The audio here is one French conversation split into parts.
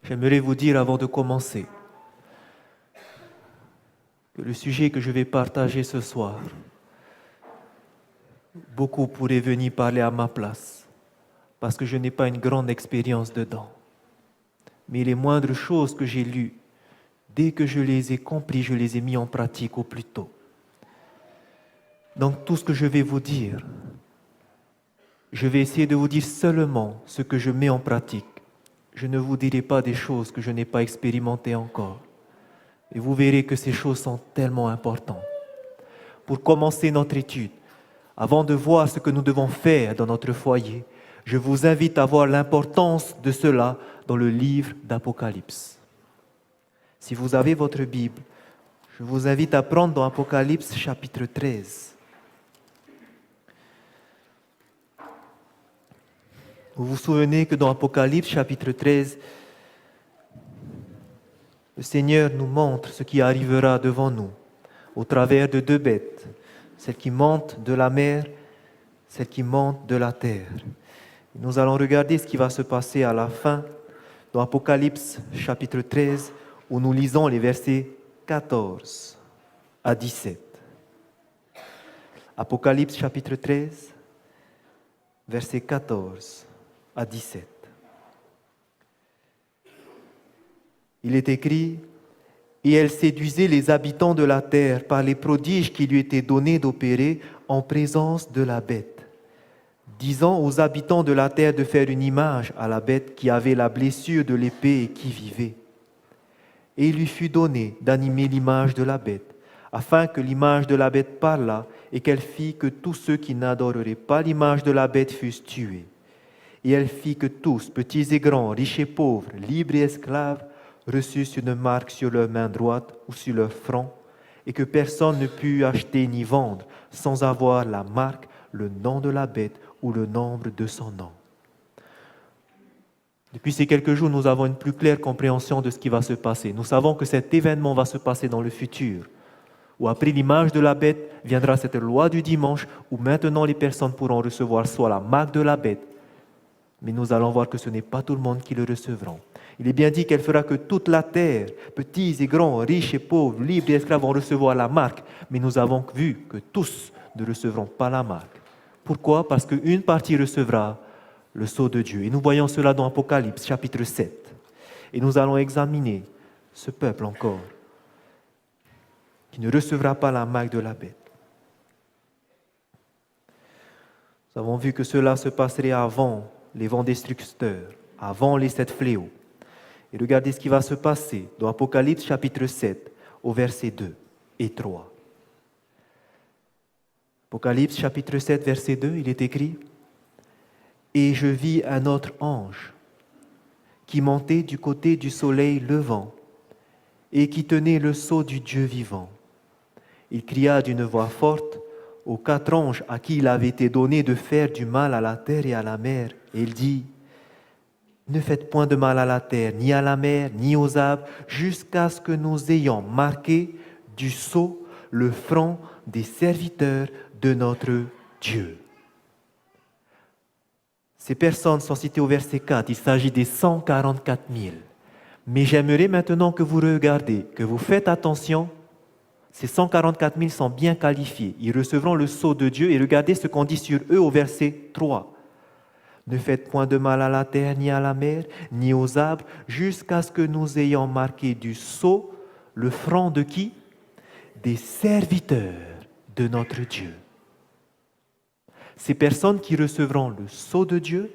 J'aimerais vous dire avant de commencer que le sujet que je vais partager ce soir, beaucoup pourraient venir parler à ma place parce que je n'ai pas une grande expérience dedans. Mais les moindres choses que j'ai lues, dès que je les ai compris, je les ai mis en pratique au plus tôt. Donc tout ce que je vais vous dire, je vais essayer de vous dire seulement ce que je mets en pratique. Je ne vous dirai pas des choses que je n'ai pas expérimentées encore. Et vous verrez que ces choses sont tellement importantes. Pour commencer notre étude, avant de voir ce que nous devons faire dans notre foyer, je vous invite à voir l'importance de cela dans le livre d'Apocalypse. Si vous avez votre Bible, je vous invite à prendre dans Apocalypse chapitre 13. Vous vous souvenez que dans Apocalypse chapitre 13, le Seigneur nous montre ce qui arrivera devant nous au travers de deux bêtes, celle qui monte de la mer, celle qui monte de la terre. Nous allons regarder ce qui va se passer à la fin dans Apocalypse chapitre 13 où nous lisons les versets 14 à 17. Apocalypse chapitre 13, versets 14 à 17. Il est écrit « Et elle séduisait les habitants de la terre par les prodiges qui lui étaient donnés d'opérer en présence de la bête, disant aux habitants de la terre de faire une image à la bête qui avait la blessure de l'épée et qui vivait. Et il lui fut donné d'animer l'image de la bête, afin que l'image de la bête parlât et qu'elle fit que tous ceux qui n'adoreraient pas l'image de la bête fussent tués. Et elle fit que tous, petits et grands, riches et pauvres, libres et esclaves, reçussent une marque sur leur main droite ou sur leur front, et que personne ne put acheter ni vendre sans avoir la marque, le nom de la bête ou le nombre de son nom. » Depuis ces quelques jours, nous avons une plus claire compréhension de ce qui va se passer. Nous savons que cet événement va se passer dans le futur, où après l'image de la bête viendra cette loi du dimanche, où maintenant les personnes pourront recevoir soit la marque de la bête, mais nous allons voir que ce n'est pas tout le monde qui le recevront. Il est bien dit qu'elle fera que toute la terre, petits et grands, riches et pauvres, libres et esclaves, vont recevoir la marque. Mais nous avons vu que tous ne recevront pas la marque. Pourquoi? Parce qu'une partie recevra le sceau de Dieu. Et nous voyons cela dans Apocalypse, chapitre 7. Et nous allons examiner ce peuple encore, qui ne recevra pas la marque de la bête. Nous avons vu que cela se passerait avant les vents destructeurs, avant les 7 fléaux. Et regardez ce qui va se passer dans Apocalypse chapitre 7 au verset 2 et 3. Apocalypse chapitre 7 verset 2, il est écrit « Et je vis un autre ange qui montait du côté du soleil levant et qui tenait le sceau du Dieu vivant. Il cria d'une voix forte aux 4 anges à qui il avait été donné de faire du mal à la terre et à la mer. Et il dit « Ne faites point de mal à la terre, ni à la mer, ni aux arbres, jusqu'à ce que nous ayons marqué du sceau le front des serviteurs de notre Dieu. » Ces personnes sont citées au verset 4. Il s'agit des 144 000. Mais j'aimerais maintenant que vous regardez, que vous faites attention. Ces 144 000 sont bien qualifiés. Ils recevront le sceau de Dieu. Et regardez ce qu'on dit sur eux au verset 3. Ne faites point de mal à la terre, ni à la mer, ni aux arbres, jusqu'à ce que nous ayons marqué du sceau le front de qui? Des serviteurs de notre Dieu. Ces personnes qui recevront le sceau de Dieu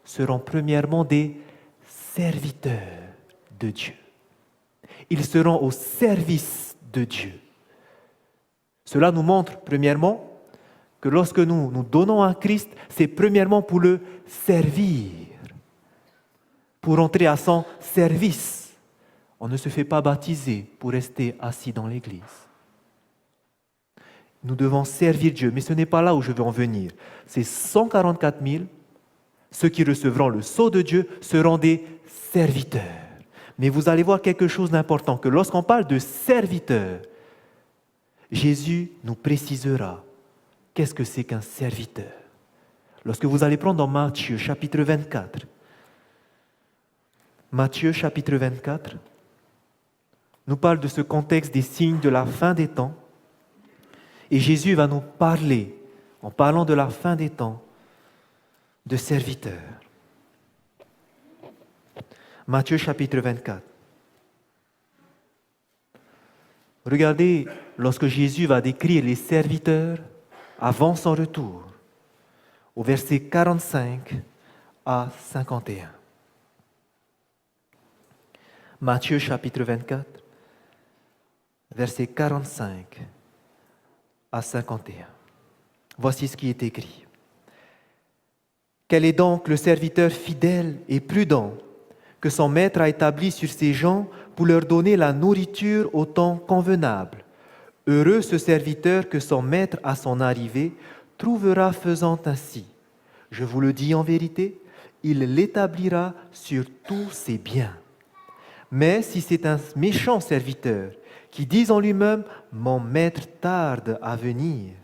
seront premièrement des serviteurs de Dieu. Ils seront au service de Dieu. Cela nous montre premièrement que lorsque nous nous donnons à Christ, c'est premièrement pour le servir, pour entrer à son service. On ne se fait pas baptiser pour rester assis dans l'église. Nous devons servir Dieu, mais ce n'est pas là où je veux en venir. Ces 144 000, ceux qui recevront le sceau de Dieu, seront des serviteurs. Mais vous allez voir quelque chose d'important, que lorsqu'on parle de serviteurs, Jésus nous précisera qu'est-ce que c'est qu'un serviteur. Lorsque vous allez prendre dans Matthieu chapitre 24, Matthieu chapitre 24 nous parle de ce contexte des signes de la fin des temps. Et Jésus va nous parler, en parlant de la fin des temps, de serviteurs. Matthieu chapitre 24. Regardez, lorsque Jésus va décrire les serviteurs avant son retour, au verset 45 à 51. Matthieu chapitre 24, versets 45 à 51. Voici ce qui est écrit. Quel est donc le serviteur fidèle et prudent que son maître a établi sur ses gens pour leur donner la nourriture au temps convenable? Heureux ce serviteur que son maître à son arrivée trouvera faisant ainsi. Je vous le dis en vérité, il l'établira sur tous ses biens. Mais si c'est un méchant serviteur qui dit en lui-même « Mon maître tarde à venir »,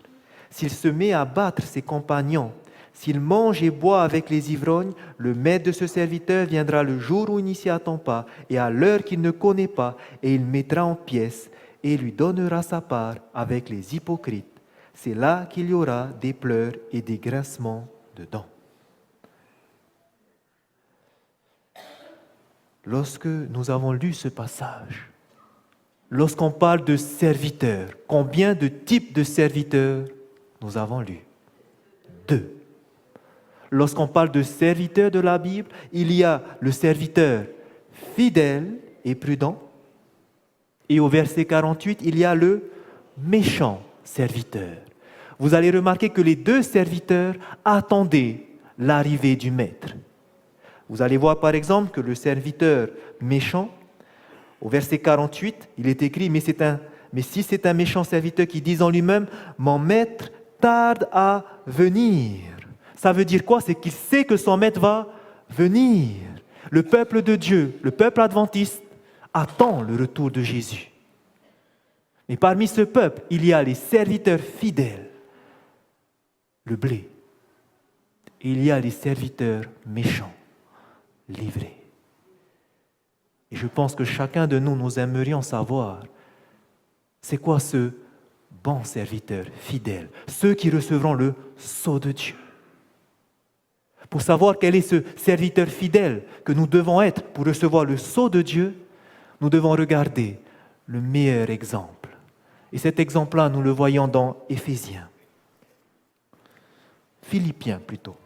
s'il se met à battre ses compagnons, s'il mange et boit avec les ivrognes, le maître de ce serviteur viendra le jour où il n'y s'y attend pas et à l'heure qu'il ne connaît pas, et il mettra en pièces et lui donnera sa part avec les hypocrites. C'est là qu'il y aura des pleurs et des grincements de dents. Lorsque nous avons lu ce passage, lorsqu'on parle de serviteurs, combien de types de serviteurs nous avons lus? 2. Lorsqu'on parle de serviteurs de la Bible, il y a le serviteur fidèle et prudent. Et au verset 48, il y a le méchant serviteur. Vous allez remarquer que les deux serviteurs attendaient l'arrivée du maître. Vous allez voir par exemple que le serviteur méchant, au verset 48, il est écrit « Mais si c'est un méchant serviteur qui dit en lui-même « Mon maître tarde à venir », ça veut dire quoi? C'est qu'il sait que son maître va venir. Le peuple de Dieu, le peuple adventiste, attend le retour de Jésus. Mais parmi ce peuple, il y a les serviteurs fidèles, le blé. Et il y a les serviteurs méchants, livrés. Et je pense que chacun de nous, nous aimerions savoir, c'est quoi ce bon serviteur fidèle, ceux qui recevront le sceau de Dieu. Pour savoir quel est ce serviteur fidèle que nous devons être pour recevoir le sceau de Dieu, nous devons regarder le meilleur exemple. Et cet exemple-là, nous le voyons dans Éphésiens. Philippiens plutôt.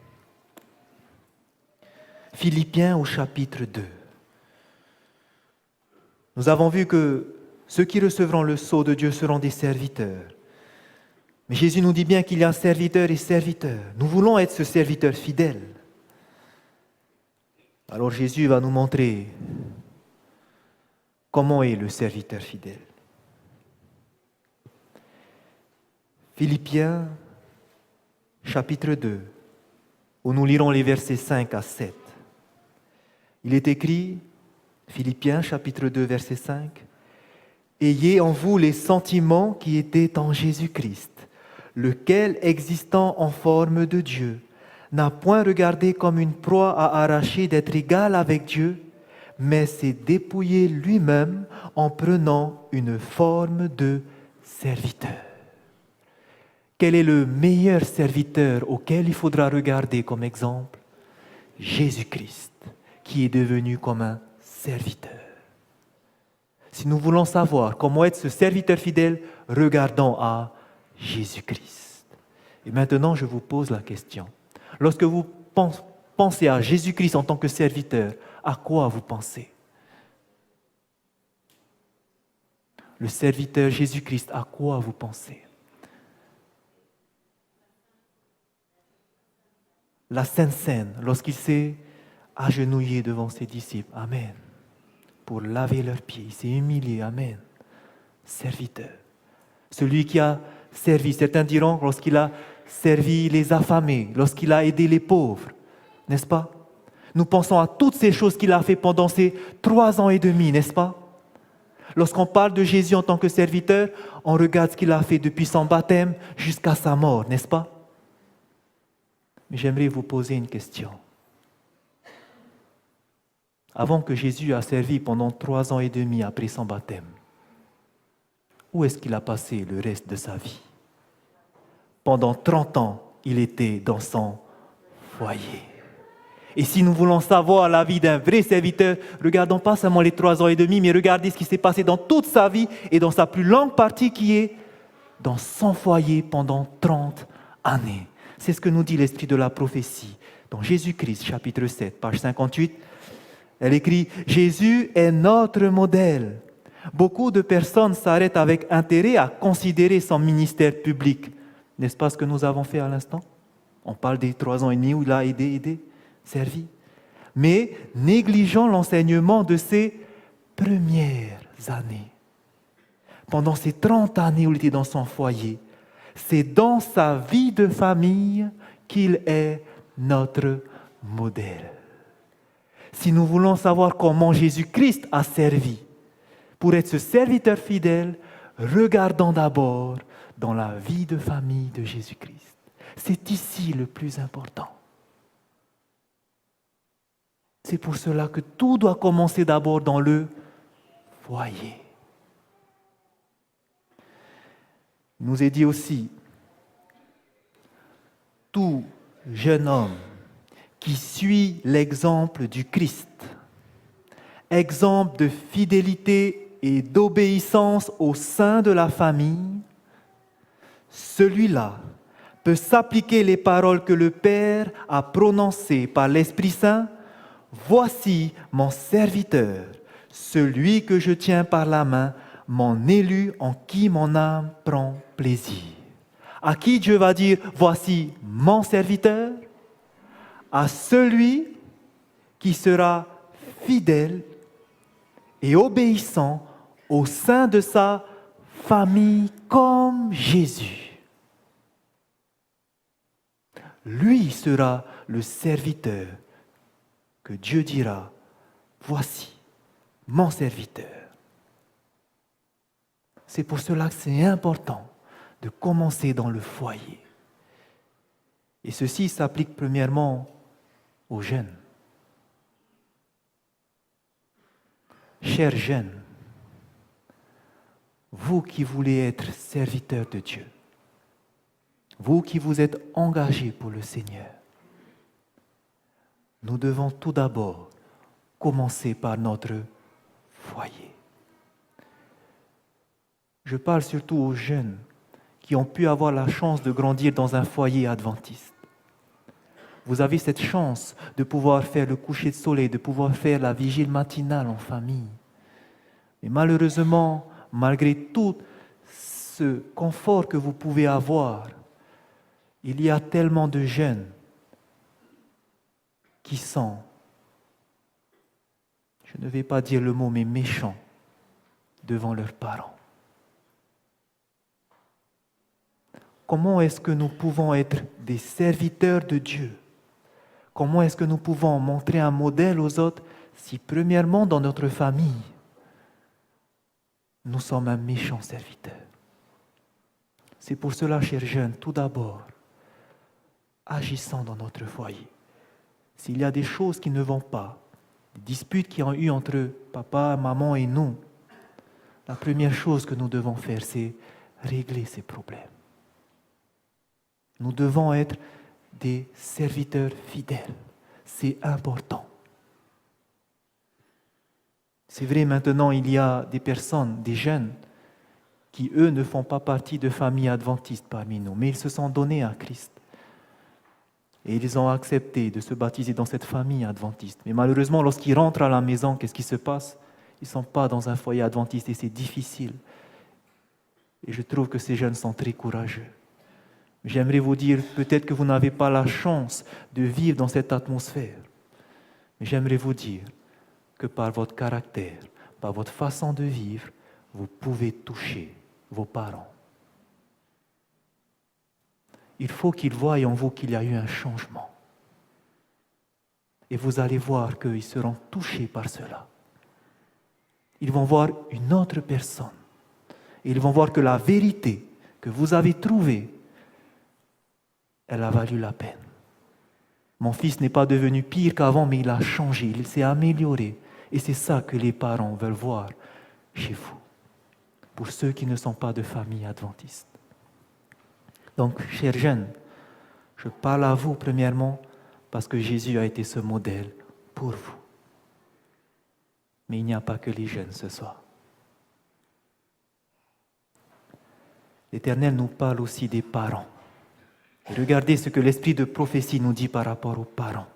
Philippiens au chapitre 2. Nous avons vu que ceux qui recevront le sceau de Dieu seront des serviteurs. Mais Jésus nous dit bien qu'il y a serviteur et serviteur. Nous voulons être ce serviteur fidèle. Alors Jésus va nous montrer comment est le serviteur fidèle. Philippiens, chapitre 2, où nous lirons les versets 5 à 7. Il est écrit, Philippiens, chapitre 2, verset 5, « Ayez en vous les sentiments qui étaient en Jésus-Christ, lequel, existant en forme de Dieu, n'a point regardé comme une proie à arracher d'être égal avec Dieu, mais s'est dépouillé lui-même en prenant une forme de serviteur. » Quel est le meilleur serviteur auquel il faudra regarder comme exemple? Jésus-Christ, qui est devenu comme un serviteur. Si nous voulons savoir comment être ce serviteur fidèle, regardons à Jésus-Christ. Et maintenant, je vous pose la question. Lorsque vous pensez à Jésus-Christ en tant que serviteur, à quoi vous pensez? Le serviteur Jésus-Christ, à quoi vous pensez? La Sainte Seine, lorsqu'il s'est agenouillé devant ses disciples, Amen, pour laver leurs pieds, il s'est humilié, Amen, serviteur. Celui qui a servi, certains diront, lorsqu'il a servi les affamés, lorsqu'il a aidé les pauvres, n'est-ce pas? Nous pensons à toutes ces choses qu'il a fait pendant ces 3 ans et demi, n'est-ce pas? Lorsqu'on parle de Jésus en tant que serviteur, on regarde ce qu'il a fait depuis son baptême jusqu'à sa mort, n'est-ce pas? Mais j'aimerais vous poser une question. avant que Jésus a servi pendant 3 ans et demi après son baptême, où est-ce qu'il a passé le reste de sa vie? Pendant 30 ans, il était dans son foyer. Et si nous voulons savoir la vie d'un vrai serviteur, regardons pas seulement les 3 ans et demi, mais regardez ce qui s'est passé dans toute sa vie et dans sa plus longue partie qui est dans son foyer pendant 30 années. C'est ce que nous dit l'esprit de la prophétie. Dans Jésus-Christ, chapitre 7, page 58, elle écrit « Jésus est notre modèle ». Beaucoup de personnes s'arrêtent avec intérêt à considérer son ministère public. N'est-ce pas ce que nous avons fait à l'instant? On parle des 3 ans et demi où il a aidé, servi. Mais négligeons l'enseignement de ses premières années. Pendant ces 30 années où il était dans son foyer, c'est dans sa vie de famille qu'il est notre modèle. Si nous voulons savoir comment Jésus-Christ a servi, pour être ce serviteur fidèle, regardons d'abord dans la vie de famille de Jésus-Christ. C'est ici le plus important. C'est pour cela que tout doit commencer d'abord dans le foyer. Il nous est dit aussi, tout jeune homme qui suit l'exemple du Christ, exemple de fidélité et d'obéissance au sein de la famille, celui-là peut s'appliquer les paroles que le Père a prononcées par l'Esprit Saint. Voici mon serviteur, celui que je tiens par la main, mon élu en qui mon âme prend plaisir. À qui Dieu va dire, voici mon serviteur? À celui qui sera fidèle et obéissant au sein de sa famille comme Jésus. Lui sera le serviteur que Dieu dira, voici mon serviteur. C'est pour cela que c'est important de commencer dans le foyer. Et ceci s'applique premièrement aux jeunes. Chers jeunes, vous qui voulez être serviteurs de Dieu, vous qui vous êtes engagés pour le Seigneur, nous devons tout d'abord commencer par notre foyer. Je parle surtout aux jeunes qui ont pu avoir la chance de grandir dans un foyer adventiste. Vous avez cette chance de pouvoir faire le coucher de soleil, de pouvoir faire la vigile matinale en famille. Mais malheureusement, malgré tout ce confort que vous pouvez avoir, il y a tellement de jeunes qui sont, je ne vais pas dire le mot, mais méchants devant leurs parents. Comment est-ce que nous pouvons être des serviteurs de Dieu? Comment est-ce que nous pouvons montrer un modèle aux autres si premièrement dans notre famille, nous sommes un méchant serviteur? C'est pour cela, chers jeunes, tout d'abord, agissons dans notre foyer. S'il y a des choses qui ne vont pas, des disputes qui ont eu entre papa, maman et nous, la première chose que nous devons faire, c'est régler ces problèmes. Nous devons être des serviteurs fidèles. C'est important. C'est vrai, maintenant, il y a des personnes, des jeunes, qui, eux, ne font pas partie de familles adventistes parmi nous, mais ils se sont donnés à Christ. Et ils ont accepté de se baptiser dans cette famille adventiste. Mais malheureusement, lorsqu'ils rentrent à la maison, qu'est-ce qui se passe? Ils ne sont pas dans un foyer adventiste et c'est difficile. Et je trouve que ces jeunes sont très courageux. J'aimerais vous dire, peut-être que vous n'avez pas la chance de vivre dans cette atmosphère. Mais j'aimerais vous dire que par votre caractère, par votre façon de vivre, vous pouvez toucher vos parents. Il faut qu'ils voient en vous qu'il y a eu un changement. Et vous allez voir qu'ils seront touchés par cela. Ils vont voir une autre personne. Et ils vont voir que la vérité que vous avez trouvée, elle a valu la peine. Mon fils n'est pas devenu pire qu'avant, mais il a changé, il s'est amélioré. Et c'est ça que les parents veulent voir chez vous, pour ceux qui ne sont pas de famille adventiste. Donc, chers jeunes, je parle à vous premièrement parce que Jésus a été ce modèle pour vous. Mais il n'y a pas que les jeunes ce soir. L'Éternel nous parle aussi des parents. Et regardez ce que l'esprit de prophétie nous dit par rapport aux parents.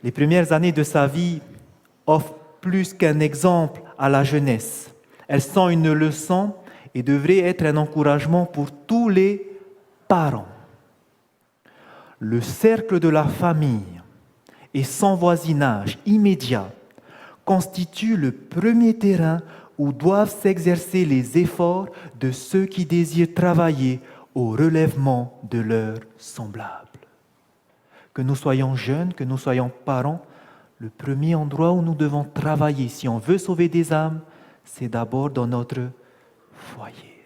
Les premières années de sa vie offrent plus qu'un exemple à la jeunesse. Elles sont une leçon et devraient être un encouragement pour tous les parents. Le cercle de la famille et son voisinage immédiat constituent le premier terrain où doivent s'exercer les efforts de ceux qui désirent travailler au relèvement de leurs semblables. Que nous soyons jeunes, que nous soyons parents, le premier endroit où nous devons travailler, si on veut sauver des âmes, c'est d'abord dans notre foyer.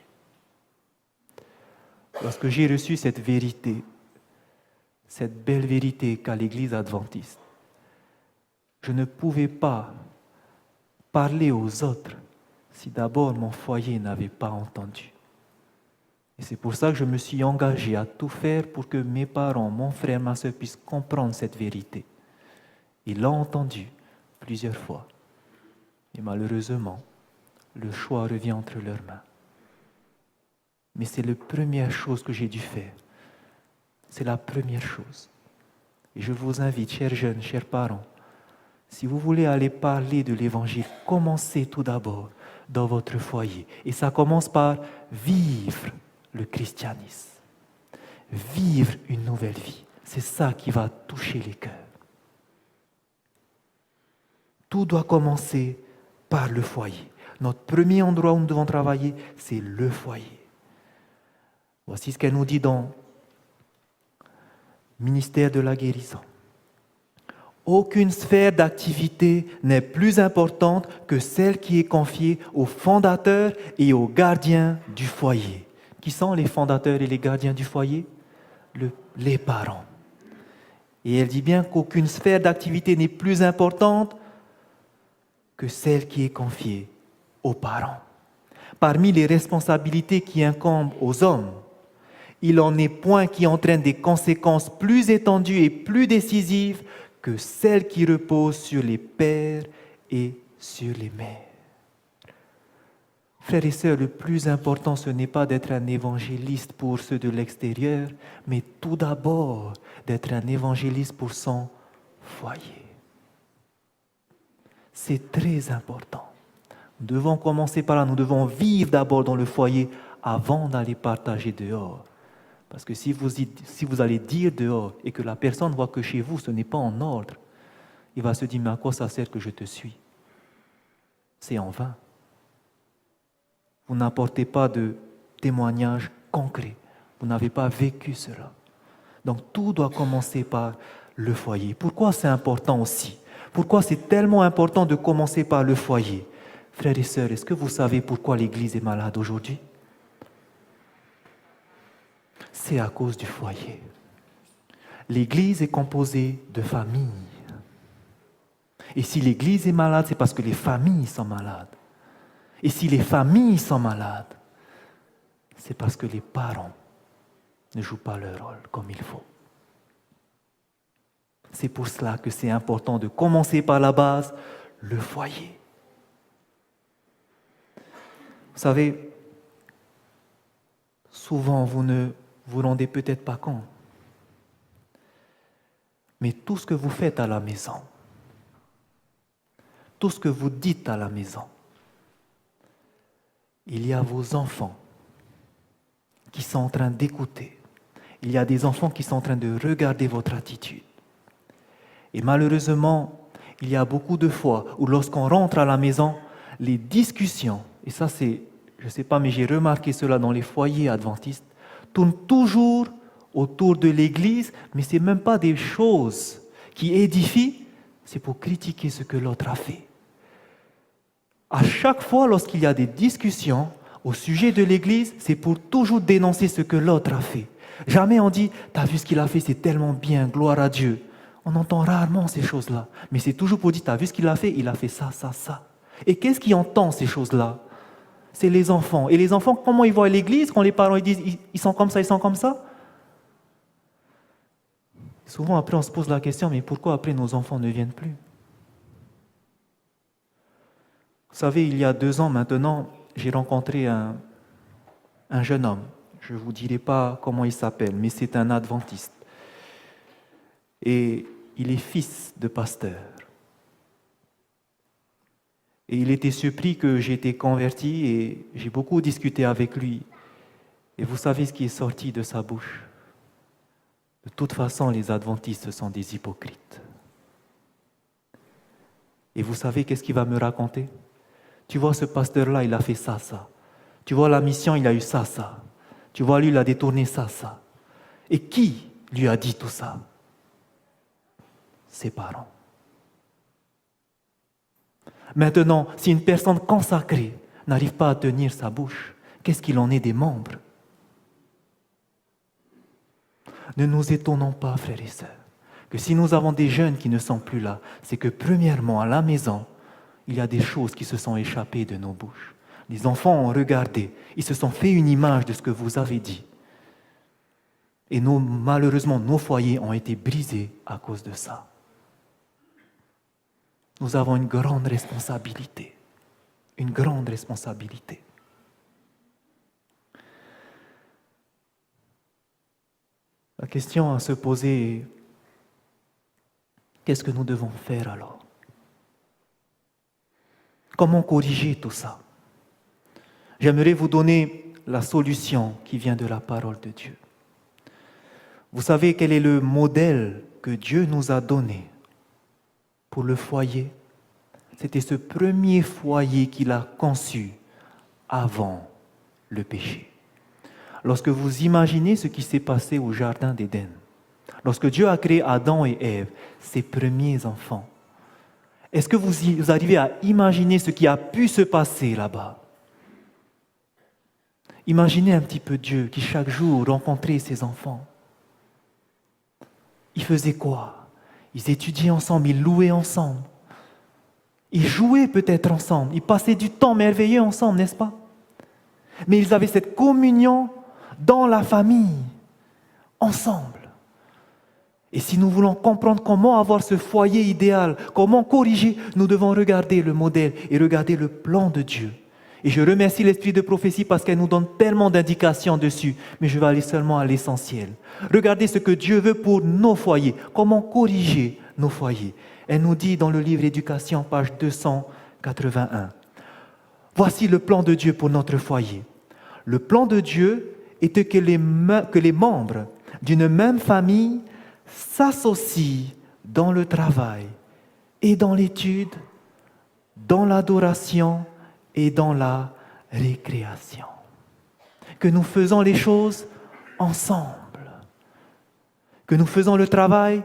Lorsque j'ai reçu cette vérité, cette belle vérité qu'a l'Église adventiste, je ne pouvais pas parler aux autres si d'abord mon foyer n'avait pas entendu. Et c'est pour ça que je me suis engagé à tout faire pour que mes parents, mon frère, ma soeur puissent comprendre cette vérité. Ils l'ont entendu plusieurs fois. Et malheureusement, le choix revient entre leurs mains. Mais c'est la première chose que j'ai dû faire. C'est la première chose. Et je vous invite, chers jeunes, chers parents, si vous voulez aller parler de l'Évangile, commencez tout d'abord dans votre foyer. Et ça commence par vivre le christianisme. Vivre une nouvelle vie. C'est ça qui va toucher les cœurs. Tout doit commencer par le foyer. Notre premier endroit où nous devons travailler, c'est le foyer. Voici ce qu'elle nous dit dans Ministère de la guérison. Aucune sphère d'activité n'est plus importante que celle qui est confiée aux fondateurs et aux gardiens du foyer. Qui sont les fondateurs et les gardiens du foyer? Les parents. Et elle dit bien qu'aucune sphère d'activité n'est plus importante que celle qui est confiée aux parents. Parmi les responsabilités qui incombent aux hommes, il en est point qui entraîne des conséquences plus étendues et plus décisives que celles qui reposent sur les pères et sur les mères. Frères et sœurs, le plus important, ce n'est pas d'être un évangéliste pour ceux de l'extérieur, mais tout d'abord d'être un évangéliste pour son foyer. C'est très important. Nous devons commencer par là, nous devons vivre d'abord dans le foyer avant d'aller partager dehors. Parce que si vous allez dire dehors et que la personne voit que chez vous, ce n'est pas en ordre, il va se dire, mais à quoi ça sert que je te suis? C'est en vain. Vous n'apportez pas de témoignage concret. Vous n'avez pas vécu cela. Donc tout doit commencer par le foyer. Pourquoi c'est important aussi? Pourquoi c'est tellement important de commencer par le foyer? Frères et sœurs, est-ce que vous savez pourquoi l'Église est malade aujourd'hui? C'est à cause du foyer. L'Église est composée de familles. Et si l'Église est malade, c'est parce que les familles sont malades. Et si les familles sont malades, c'est parce que les parents ne jouent pas leur rôle comme il faut. C'est pour cela que c'est important de commencer par la base, le foyer. Vous savez, souvent vous ne vous rendez peut-être pas compte, mais tout ce que vous faites à la maison, tout ce que vous dites à la maison, il y a vos enfants qui sont en train d'écouter. Il y a des enfants qui sont en train de regarder votre attitude. Et malheureusement, il y a beaucoup de fois où lorsqu'on rentre à la maison, les discussions, et ça c'est, je ne sais pas, mais j'ai remarqué cela dans les foyers adventistes, tournent toujours autour de l'Église, mais ce n'est même pas des choses qui édifient, c'est pour critiquer ce que l'autre a fait. À chaque fois, lorsqu'il y a des discussions au sujet de l'Église, c'est pour toujours dénoncer ce que l'autre a fait. Jamais on dit, t'as vu ce qu'il a fait, c'est tellement bien, gloire à Dieu. On entend rarement ces choses-là. Mais c'est toujours pour dire, t'as vu ce qu'il a fait, il a fait ça, ça, ça. Et qu'est-ce qui entend ces choses-là? C'est les enfants. Et les enfants, comment ils voient l'église quand les parents ils disent, ils sont comme ça, ils sont comme ça? Souvent après on se pose la question, mais pourquoi après nos enfants ne viennent plus? Vous savez, il y a 2 ans maintenant, j'ai rencontré un jeune homme. Je ne vous dirai pas comment il s'appelle, mais c'est un adventiste. Et il est fils de pasteur. Et il était surpris que j'ai été converti et j'ai beaucoup discuté avec lui. Et vous savez ce qui est sorti de sa bouche? De toute façon, les adventistes sont des hypocrites. Et vous savez qu'est-ce qu'il va me raconter? Tu vois, ce pasteur-là, il a fait ça, ça. Tu vois, la mission, il a eu ça, ça. Tu vois, lui, il a détourné ça, ça. Et qui lui a dit tout ça? Ses parents. Maintenant, si une personne consacrée n'arrive pas à tenir sa bouche, qu'est-ce qu'il en est des membres? Ne nous étonnons pas, frères et sœurs, que si nous avons des jeunes qui ne sont plus là, c'est que premièrement, à la maison, il y a des choses qui se sont échappées de nos bouches. Les enfants ont regardé, ils se sont fait une image de ce que vous avez dit. Et malheureusement, nos foyers ont été brisés à cause de ça. Nous avons une grande responsabilité. Une grande responsabilité. La question à se poser est, qu'est-ce que nous devons faire alors? Comment corriger tout ça? J'aimerais vous donner la solution qui vient de la parole de Dieu. Vous savez quel est le modèle que Dieu nous a donné pour le foyer? C'était ce premier foyer qu'il a conçu avant le péché. Lorsque vous imaginez ce qui s'est passé au jardin d'Éden, lorsque Dieu a créé Adam et Ève, ses premiers enfants, est-ce que vous arrivez à imaginer ce qui a pu se passer là-bas? Imaginez un petit peu Dieu qui chaque jour rencontrait ses enfants. Ils faisaient quoi? Ils étudiaient ensemble, ils louaient ensemble. Ils jouaient peut-être ensemble, ils passaient du temps merveilleux ensemble, n'est-ce pas? Mais ils avaient cette communion dans la famille, ensemble. Et si nous voulons comprendre comment avoir ce foyer idéal, comment corriger, nous devons regarder le modèle et regarder le plan de Dieu. Et je remercie l'Esprit de prophétie parce qu'elle nous donne tellement d'indications dessus, mais je vais aller seulement à l'essentiel. Regardez ce que Dieu veut pour nos foyers, comment corriger nos foyers. Elle nous dit dans le livre Éducation, page 281. Voici le plan de Dieu pour notre foyer. Le plan de Dieu était que les membres d'une même famille s'associent dans le travail et dans l'étude, dans l'adoration et dans la récréation. Que nous faisons les choses ensemble. Que nous faisons le travail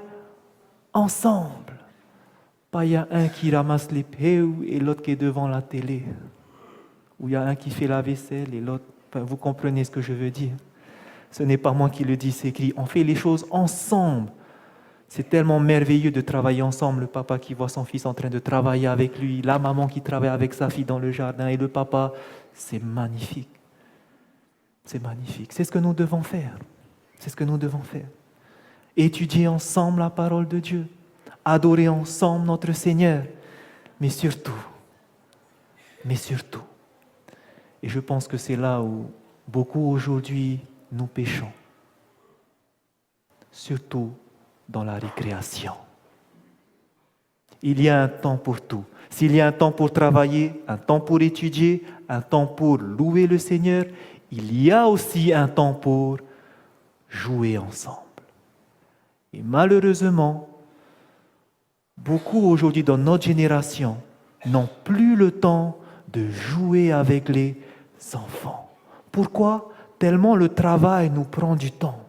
ensemble. Pas il y a un qui ramasse les péous et l'autre qui est devant la télé. Ou il y a un qui fait la vaisselle et l'autre... Enfin, vous comprenez ce que je veux dire. Ce n'est pas moi qui le dis, c'est écrit. On fait les choses ensemble. C'est tellement merveilleux de travailler ensemble. Le papa qui voit son fils en train de travailler avec lui, la maman qui travaille avec sa fille dans le jardin et le papa, c'est magnifique. C'est magnifique. C'est ce que nous devons faire. C'est ce que nous devons faire. Étudier ensemble la parole de Dieu. Adorer ensemble notre Seigneur. Mais surtout, et je pense que c'est là où beaucoup aujourd'hui nous péchons. Surtout dans la récréation. Il y a un temps pour tout. S'il y a un temps pour travailler, un temps pour étudier, un temps pour louer le Seigneur, il y a aussi un temps pour jouer ensemble. Et malheureusement, beaucoup aujourd'hui dans notre génération n'ont plus le temps de jouer avec les enfants. Pourquoi? Tellement le travail nous prend du temps.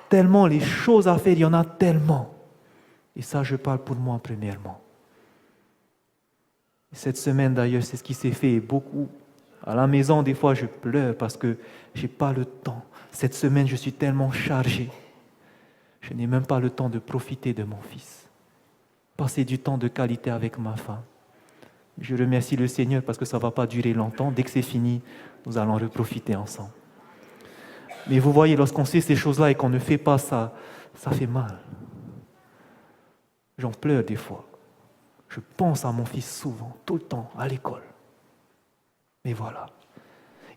Tellement les choses à faire, il y en a tellement. Et ça, je parle pour moi premièrement. Cette semaine d'ailleurs, c'est ce qui s'est fait. Beaucoup À la maison, des fois, je pleure parce que je n'ai pas le temps. Cette semaine, je suis tellement chargé. Je n'ai même pas le temps de profiter de mon fils. Passer du temps de qualité avec ma femme. Je remercie le Seigneur parce que ça ne va pas durer longtemps. Dès que c'est fini, nous allons reprofiter ensemble. Mais vous voyez, lorsqu'on sait ces choses-là et qu'on ne fait pas ça, ça fait mal. J'en pleure des fois. Je pense à mon fils souvent, tout le temps, à l'école. Mais voilà.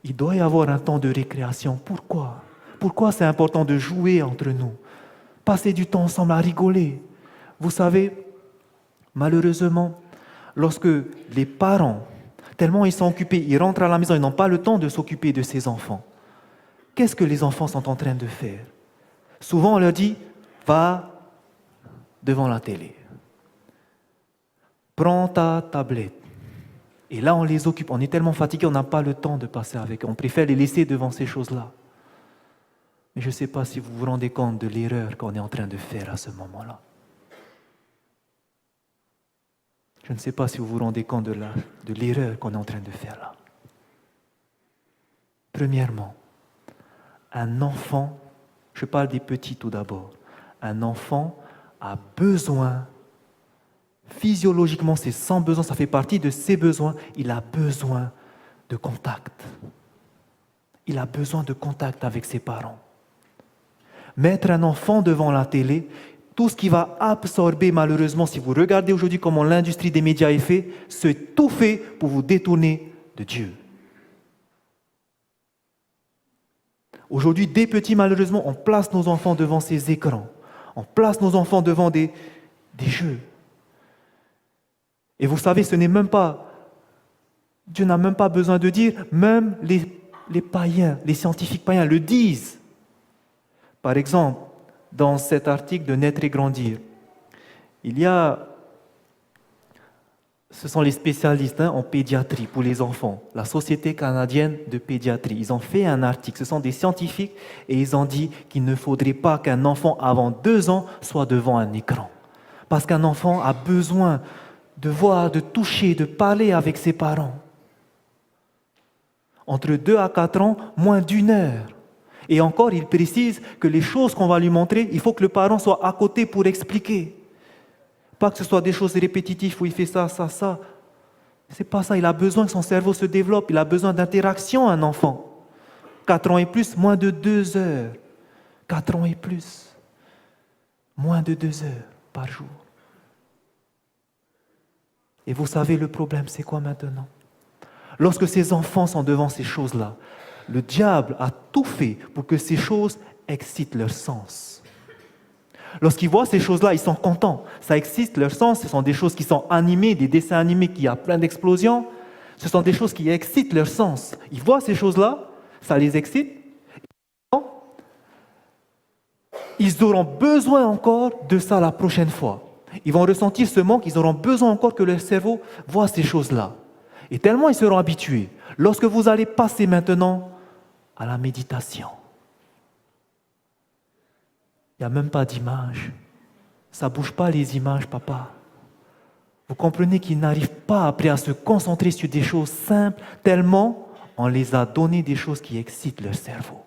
Il doit y avoir un temps de récréation. Pourquoi? Pourquoi c'est important de jouer entre nous? Passer du temps ensemble à rigoler. Vous savez, malheureusement, lorsque les parents, tellement ils sont occupés, ils rentrent à la maison, ils n'ont pas le temps de s'occuper de ses enfants. Qu'est-ce que les enfants sont en train de faire? Souvent, on leur dit, va devant la télé. Prends ta tablette. Et là, on les occupe. On est tellement fatigués, on n'a pas le temps de passer avec eux. On préfère les laisser devant ces choses-là. Mais je ne sais pas si vous vous rendez compte de l'erreur qu'on est en train de faire à ce moment-là. Je ne sais pas si vous vous rendez compte de l'erreur qu'on est en train de faire là. Premièrement, un enfant, je parle des petits tout d'abord, un enfant a besoin, physiologiquement c'est sans besoin, ça fait partie de ses besoins, il a besoin de contact. Il a besoin de contact avec ses parents. Mettre un enfant devant la télé, tout ce qui va absorber malheureusement, si vous regardez aujourd'hui comment l'industrie des médias est faite, c'est tout fait pour vous détourner de Dieu. Aujourd'hui, dès petits, malheureusement, on place nos enfants devant ces écrans. On place nos enfants devant des jeux. Et vous savez, ce n'est même pas... Dieu n'a même pas besoin de dire, même les païens, les scientifiques païens le disent. Par exemple, dans cet article de Naître et Grandir, ce sont les spécialistes en pédiatrie pour les enfants, la Société canadienne de pédiatrie. Ils ont fait un article, ce sont des scientifiques, et ils ont dit qu'il ne faudrait pas qu'un enfant avant 2 ans soit devant un écran. Parce qu'un enfant a besoin de voir, de toucher, de parler avec ses parents. Entre 2 à 4 ans, moins d'1 heure. Et encore, il précise que les choses qu'on va lui montrer, il faut que le parent soit à côté pour expliquer. Pas que ce soit des choses répétitives où il fait ça, ça, ça. C'est pas ça. Il a besoin que son cerveau se développe. Il a besoin d'interaction, un enfant. 4 ans et plus, moins de 2 heures. 4 ans et plus, moins de 2 heures par jour. Et vous savez, le problème, c'est quoi maintenant? Lorsque ces enfants sont devant ces choses-là, le diable a tout fait pour que ces choses excitent leur sens. Lorsqu'ils voient ces choses-là, ils sont contents. Ça excite leur sens. Ce sont des choses qui sont animées, des dessins animés qui ont plein d'explosions. Ce sont des choses qui excitent leur sens. Ils voient ces choses-là, ça les excite. Ils auront besoin encore de ça la prochaine fois. Ils vont ressentir ce manque, ils auront besoin encore que leur cerveau voit ces choses-là. Et tellement ils seront habitués. Lorsque vous allez passer maintenant à la méditation, il n'y a même pas d'image. Ça ne bouge pas les images, papa. Vous comprenez qu'ils n'arrivent pas après à se concentrer sur des choses simples, tellement on les a donné des choses qui excitent leur cerveau.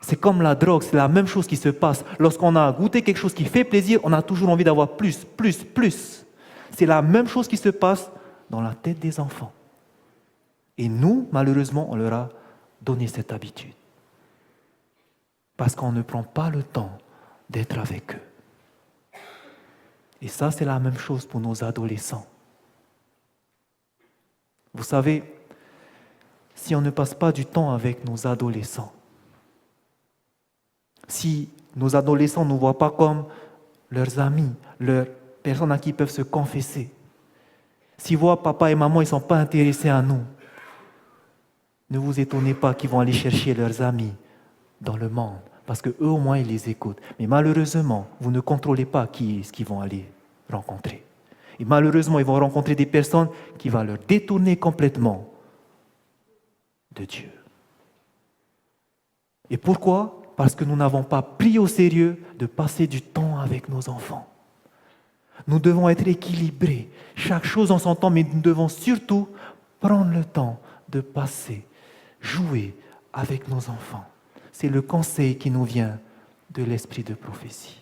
C'est comme la drogue, c'est la même chose qui se passe. Lorsqu'on a goûté quelque chose qui fait plaisir, on a toujours envie d'avoir plus, plus, plus. C'est la même chose qui se passe dans la tête des enfants. Et nous, malheureusement, on leur a donné cette habitude. Parce qu'on ne prend pas le temps d'être avec eux. Et ça, c'est la même chose pour nos adolescents. Vous savez, si on ne passe pas du temps avec nos adolescents, si nos adolescents ne nous voient pas comme leurs amis, leurs personnes à qui ils peuvent se confesser, s'ils voient papa et maman, ils ne sont pas intéressés à nous, ne vous étonnez pas qu'ils vont aller chercher leurs amis dans le monde, parce qu'eux au moins ils les écoutent. Mais malheureusement, vous ne contrôlez pas qui est-ce qu'ils vont aller rencontrer. Et malheureusement, ils vont rencontrer des personnes qui vont leur détourner complètement de Dieu. Et pourquoi? Parce que nous n'avons pas pris au sérieux de passer du temps avec nos enfants. Nous devons être équilibrés, chaque chose en son temps, mais nous devons surtout prendre le temps de passer, jouer avec nos enfants. C'est le conseil qui nous vient de l'esprit de prophétie.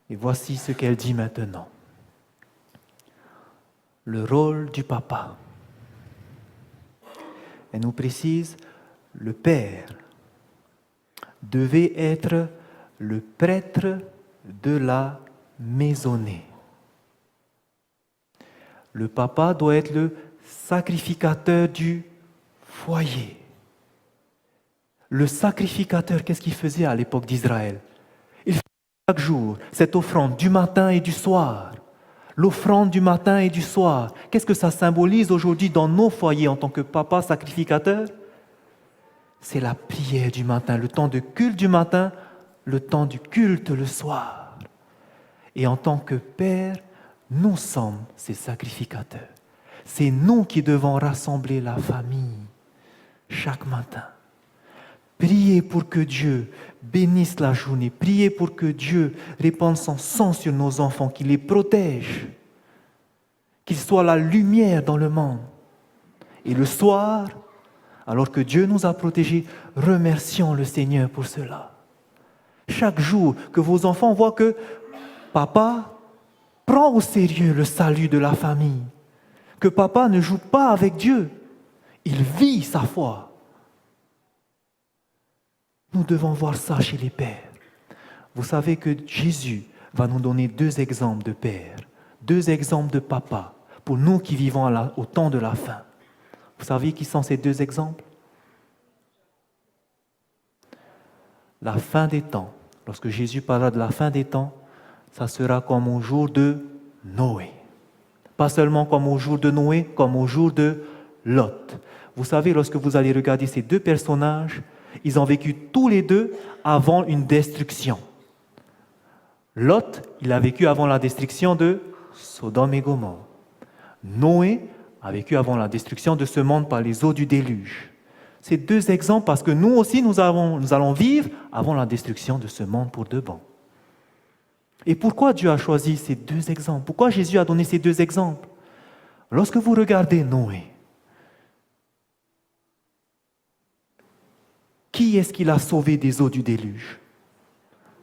Et voici ce qu'elle dit maintenant. Le rôle du papa. Elle nous précise, le père devait être le prêtre de la maisonnée. Le papa doit être le sacrificateur du foyer. Le sacrificateur, qu'est-ce qu'il faisait à l'époque d'Israël? Il faisait chaque jour cette offrande du matin et du soir. L'offrande du matin et du soir. Qu'est-ce que ça symbolise aujourd'hui dans nos foyers en tant que papa sacrificateur? C'est la prière du matin, le temps de culte du matin, le temps du culte le soir. Et en tant que père, nous sommes ces sacrificateurs. C'est nous qui devons rassembler la famille chaque matin. Priez pour que Dieu bénisse la journée. Priez pour que Dieu répande son sang sur nos enfants, qu'il les protège, qu'ils soient la lumière dans le monde. Et le soir, alors que Dieu nous a protégés, remercions le Seigneur pour cela. Chaque jour, que vos enfants voient que papa prend au sérieux le salut de la famille, que papa ne joue pas avec Dieu, il vit sa foi. Nous devons voir ça chez les pères. Vous savez que Jésus va nous donner 2 exemples de pères, 2 exemples de papa, pour nous qui vivons au temps de la fin. Vous savez qui sont ces 2 exemples? La fin des temps. Lorsque Jésus parlera de la fin des temps, ça sera comme au jour de Noé. Pas seulement comme au jour de Noé, comme au jour de Lot. Vous savez, lorsque vous allez regarder ces 2 personnages, ils ont vécu tous les 2 avant une destruction. Lot, il a vécu avant la destruction de Sodome et Gomorrhe. Noé a vécu avant la destruction de ce monde par les eaux du déluge. Ces 2 exemples parce que nous aussi, nous allons vivre avant la destruction de ce monde pour de bon. Et pourquoi Dieu a choisi ces 2 exemples? Pourquoi Jésus a donné ces 2 exemples? Lorsque vous regardez Noé, qui est-ce qu'il a sauvé des eaux du déluge?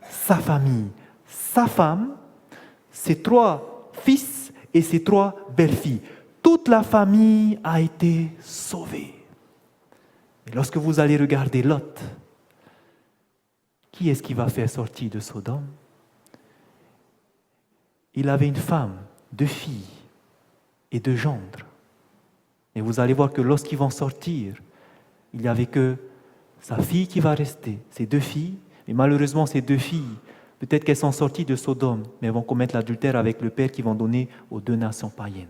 Sa famille, sa femme, ses 3 fils et ses 3 belles-filles. Toute la famille a été sauvée. Et lorsque vous allez regarder Lot, qui est-ce qui va faire sortir de Sodome? Il avait une femme, 2 filles et 2 gendres. Et vous allez voir que lorsqu'ils vont sortir, il n'y avait que sa fille qui va rester, ses 2 filles. Et malheureusement, ces 2 filles, peut-être qu'elles sont sorties de Sodome, mais elles vont commettre l'adultère avec le père qu'ils vont donner aux 2 nations païennes.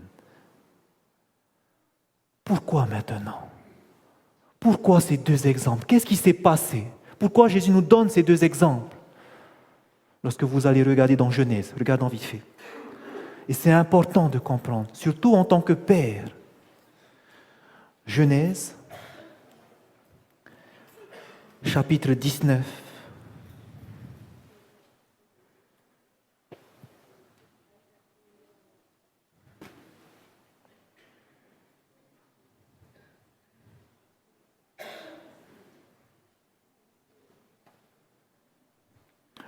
Pourquoi maintenant? Pourquoi ces 2 exemples? Qu'est-ce qui s'est passé? Pourquoi Jésus nous donne ces 2 exemples? Lorsque vous allez regarder dans Genèse, regardons vite fait. Et c'est important de comprendre, surtout en tant que père. Genèse, chapitre 19.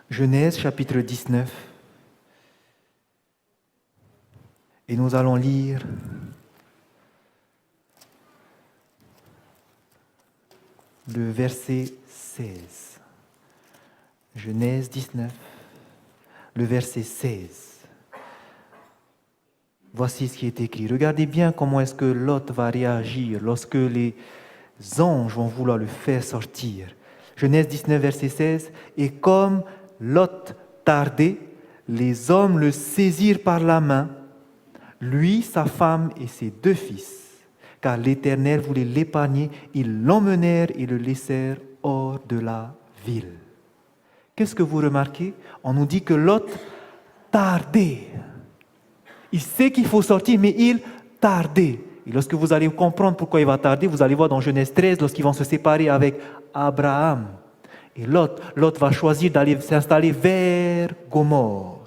Genèse chapitre 19, et nous allons lire le verset 16. Genèse 19, le verset 16. Voici ce qui est écrit. Regardez bien comment est-ce que Lot va réagir lorsque les anges vont vouloir le faire sortir. Genèse 19, verset 16. Et comme Lot tardait, les hommes le saisirent par la main, lui, sa femme et ses 2 fils, car l'Éternel voulait l'épargner. Ils l'emmenèrent et le laissèrent hors de la ville. Qu'est-ce que vous remarquez? On nous dit que Lot tardait. Il sait qu'il faut sortir, mais il tardait. Et lorsque vous allez comprendre pourquoi il va tarder, vous allez voir dans Genèse 13, lorsqu'ils vont se séparer avec Abraham. Et Lot va choisir d'aller s'installer vers Gomorrhe.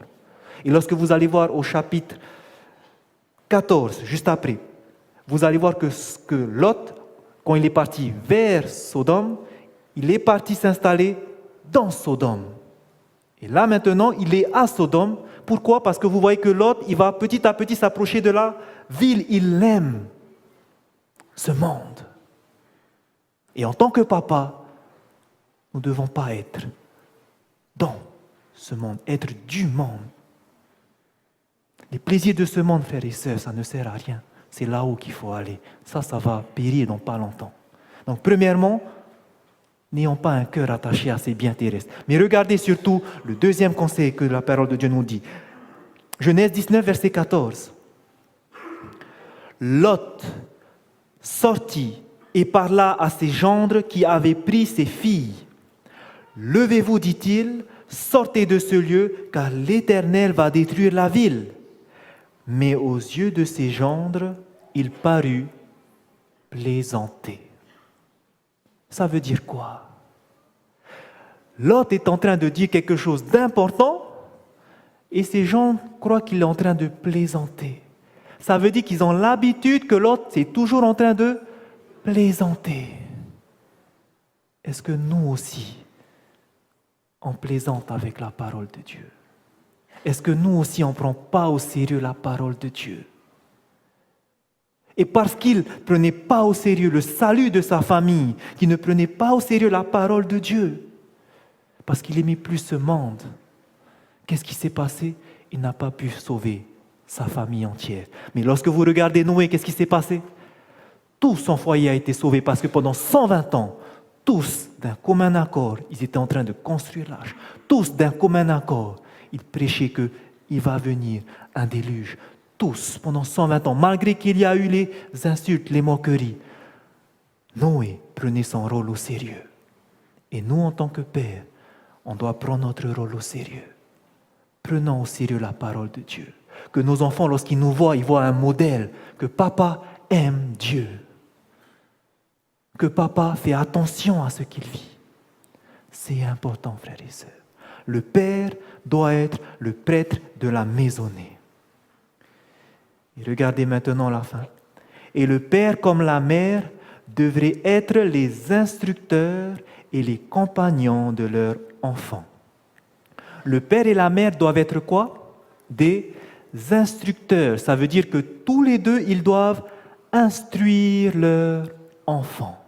Et lorsque vous allez voir au chapitre 14, juste après, vous allez voir que Lot, quand il est parti vers Sodome, il est parti s'installer dans Sodome. Et là maintenant, il est à Sodome. Pourquoi? Parce que vous voyez que Lot, il va petit à petit s'approcher de la ville. Il aime ce monde. Et en tant que papa, nous ne devons pas être dans ce monde, être du monde. Les plaisirs de ce monde, frères et sœurs, ça ne sert à rien. C'est là-haut qu'il faut aller. Ça va périr dans pas longtemps. Donc, premièrement, n'ayons pas un cœur attaché à ces biens terrestres. Mais regardez surtout le deuxième conseil que la parole de Dieu nous dit. Genèse 19, verset 14. Lot sortit et parla à ses gendres qui avaient pris ses filles. Levez-vous, dit-il, sortez de ce lieu, car l'Éternel va détruire la ville. Mais aux yeux de ses gendres, il parut plaisanter. Ça veut dire quoi? Lot est en train de dire quelque chose d'important et ces gens croient qu'il est en train de plaisanter. Ça veut dire qu'ils ont l'habitude que Lot est toujours en train de plaisanter. Est-ce que nous aussi, on plaisante avec la parole de Dieu? Est-ce que nous aussi, on ne prend pas au sérieux la parole de Dieu? Et parce qu'il ne prenait pas au sérieux le salut de sa famille, qu'il ne prenait pas au sérieux la parole de Dieu, parce qu'il aimait plus ce monde, qu'est-ce qui s'est passé? Il n'a pas pu sauver sa famille entière. Mais lorsque vous regardez Noé, qu'est-ce qui s'est passé? Tout son foyer a été sauvé parce que pendant 120 ans, tous d'un commun accord, ils étaient en train de construire l'arche. Tous d'un commun accord, ils prêchaient qu'il va venir un déluge. Tous, pendant 120 ans, malgré qu'il y a eu les insultes, les moqueries, Noé prenait son rôle au sérieux. Et nous, en tant que pères, on doit prendre notre rôle au sérieux. Prenons au sérieux la parole de Dieu. Que nos enfants, lorsqu'ils nous voient, ils voient un modèle, que papa aime Dieu. Que papa fait attention à ce qu'il vit. C'est important, frères et sœurs. Le père doit être le prêtre de la maisonnée. Et regardez maintenant la fin. Et le père comme la mère devraient être les instructeurs et les compagnons de leurs enfants. Le père et la mère doivent être quoi? Des instructeurs. Ça veut dire que tous les deux, ils doivent instruire leurs enfants.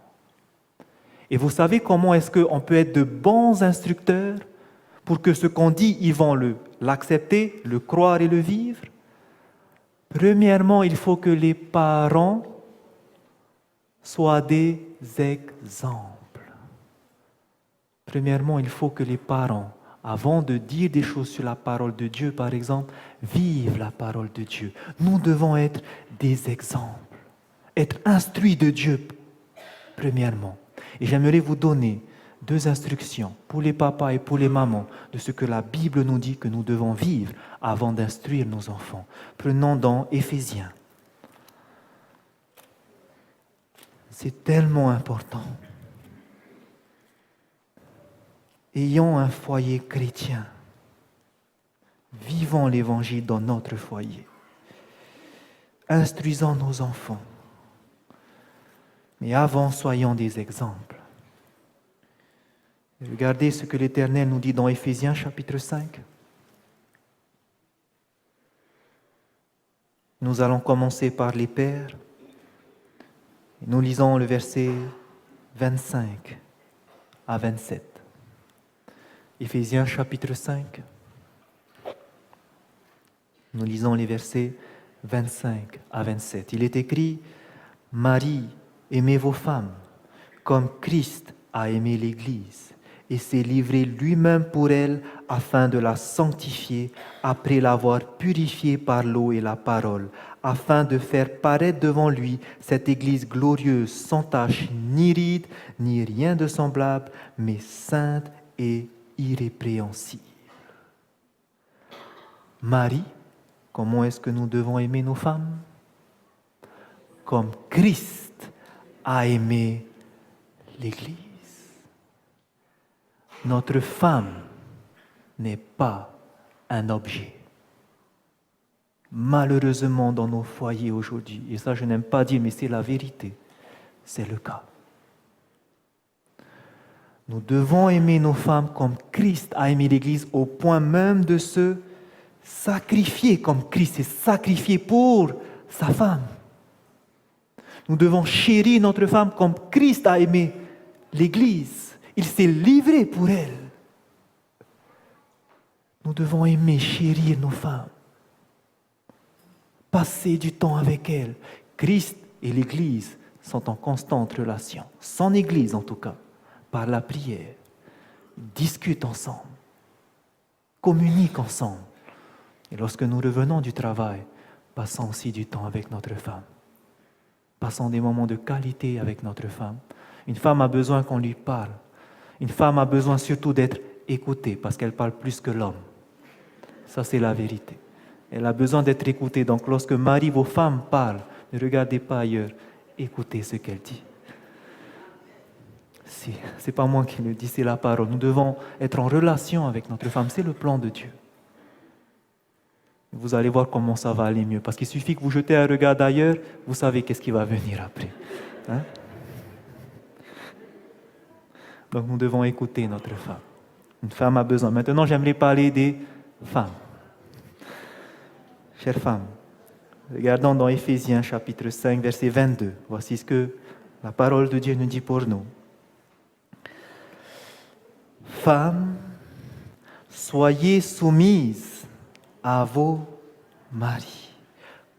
Et vous savez comment est-ce qu'on peut être de bons instructeurs pour que ce qu'on dit, ils vont l'accepter, le croire et le vivre? Premièrement, il faut que les parents soient des exemples. Premièrement, il faut que les parents, avant de dire des choses sur la parole de Dieu, par exemple, vivent la parole de Dieu. Nous devons être des exemples, être instruits de Dieu, premièrement. Et j'aimerais vous donner 2 instructions pour les papas et pour les mamans de ce que la Bible nous dit que nous devons vivre avant d'instruire nos enfants. Prenons dans Éphésiens. C'est tellement important. Ayons un foyer chrétien. Vivons l'Évangile dans notre foyer. Instruisons nos enfants. Mais avant, soyons des exemples. Regardez ce que l'Éternel nous dit dans Éphésiens chapitre 5. Nous allons commencer par les pères. Nous lisons le verset 25 à 27. Éphésiens chapitre 5. Nous lisons les versets 25 à 27. Il est écrit, « Marie, aimez vos femmes, comme Christ a aimé l'Église, et s'est livré lui-même pour elle afin de la sanctifier, après l'avoir purifiée par l'eau et la parole, afin de faire paraître devant lui cette Église glorieuse, sans tache, ni ride, ni rien de semblable, mais sainte et irrépréhensible. » Marie, comment est-ce que nous devons aimer nos femmes? Comme Christ a aimé l'Église. Notre femme n'est pas un objet. malheureusement dans nos foyers aujourd'hui. Et ça, je n'aime pas dire, mais c'est la vérité. C'est le cas. Nous devons aimer nos femmes comme Christ a aimé l'Église, au point même de se sacrifier comme Christ s'est sacrifié pour sa femme. Nous devons chérir notre femme comme Christ a aimé l'Église. Il s'est livré pour elle. Nous devons aimer, chérir nos femmes. Passer du temps avec elles. Christ et l'Église sont en constante relation. Son Église en tout cas, par la prière. Ils discutent ensemble. Communiquent ensemble. Et lorsque nous revenons du travail, passons aussi du temps avec notre femme. Passons des moments de qualité avec notre femme. Une femme a besoin qu'on lui parle. Une femme a besoin surtout d'être écoutée parce qu'elle parle plus que l'homme. Ça, c'est la vérité. Elle a besoin d'être écoutée. Donc, lorsque Marie, vos femmes parlent, ne regardez pas ailleurs. Écoutez ce qu'elle dit. Ce n'est pas moi qui le dis, c'est la parole. Nous devons être en relation avec notre femme. C'est le plan de Dieu. Vous allez voir comment ça va aller mieux. Parce qu'il suffit que vous jetez un regard d'ailleurs, vous savez qu'est-ce qui va venir après. Hein? Donc nous devons écouter notre femme. Une femme a besoin. Maintenant, j'aimerais parler des femmes. Chères femmes, regardons dans Éphésiens chapitre 5, verset 22. Voici ce que la parole de Dieu nous dit pour nous. Femmes, soyez soumises à vos maris,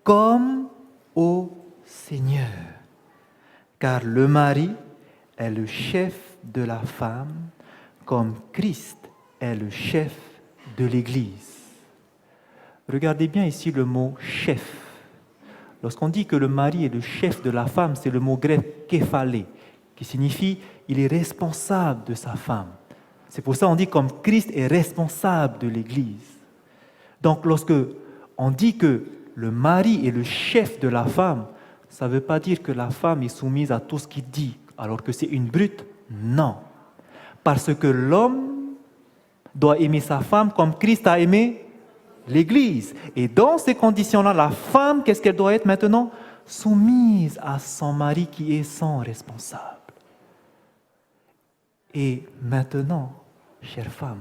comme au Seigneur. Car le mari est le chef de la femme, comme Christ est le chef de l'Église. Regardez bien ici le mot « chef ». Lorsqu'on dit que le mari est le chef de la femme, c'est le mot grec « képhalé », qui signifie « il est responsable de sa femme ». C'est pour ça qu'on dit comme Christ est responsable de l'Église. Donc lorsque on dit que le mari est le chef de la femme, ça ne veut pas dire que la femme est soumise à tout ce qu'il dit, alors que c'est une brute. Non. Parce que l'homme doit aimer sa femme comme Christ a aimé l'Église. Et dans ces conditions-là, la femme, qu'est-ce qu'elle doit être maintenant? Soumise à son mari qui est son responsable. Et maintenant, chère femme,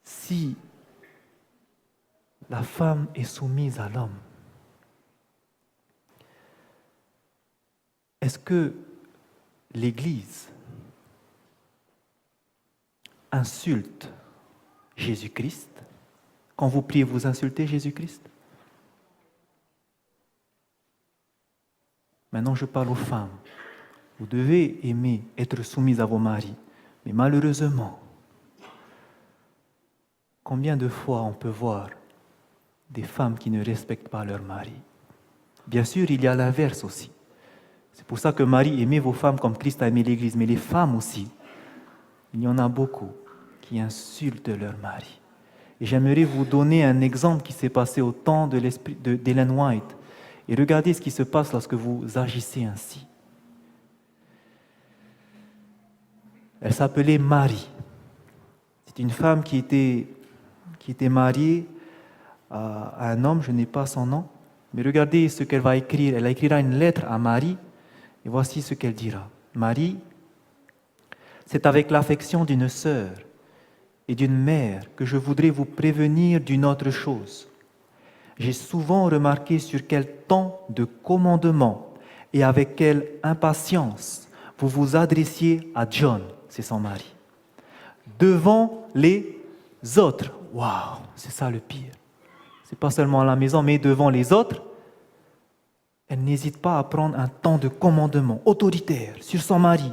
si la femme est soumise à l'homme, est-ce que l'Église insulte Jésus-Christ? Quand vous priez, vous insultez Jésus-Christ? Maintenant, je parle aux femmes. Vous devez aimer être soumises à vos maris. Mais malheureusement, combien de fois on peut voir des femmes qui ne respectent pas leur mari? Bien sûr, il y a l'inverse aussi. C'est pour ça que Marie, aimez vos femmes comme Christ a aimé l'Église. Mais les femmes aussi, il y en a beaucoup qui insultent leur mari. Et j'aimerais vous donner un exemple qui s'est passé au temps d'Ellen White. Et regardez ce qui se passe lorsque vous agissez ainsi. Elle s'appelait Marie. C'est une femme qui était mariée à un homme, je n'ai pas son nom. Mais regardez ce qu'elle va écrire. Elle écrira une lettre à Marie. Et voici ce qu'elle dira. Marie, c'est avec l'affection d'une sœur et d'une mère que je voudrais vous prévenir d'une autre chose. J'ai souvent remarqué sur quel ton de commandement et avec quelle impatience vous vous adressiez à John, c'est son mari, devant les autres. Waouh, c'est ça le pire. C'est pas seulement à la maison, mais devant les autres. Elle n'hésite pas à prendre un ton de commandement autoritaire sur son mari.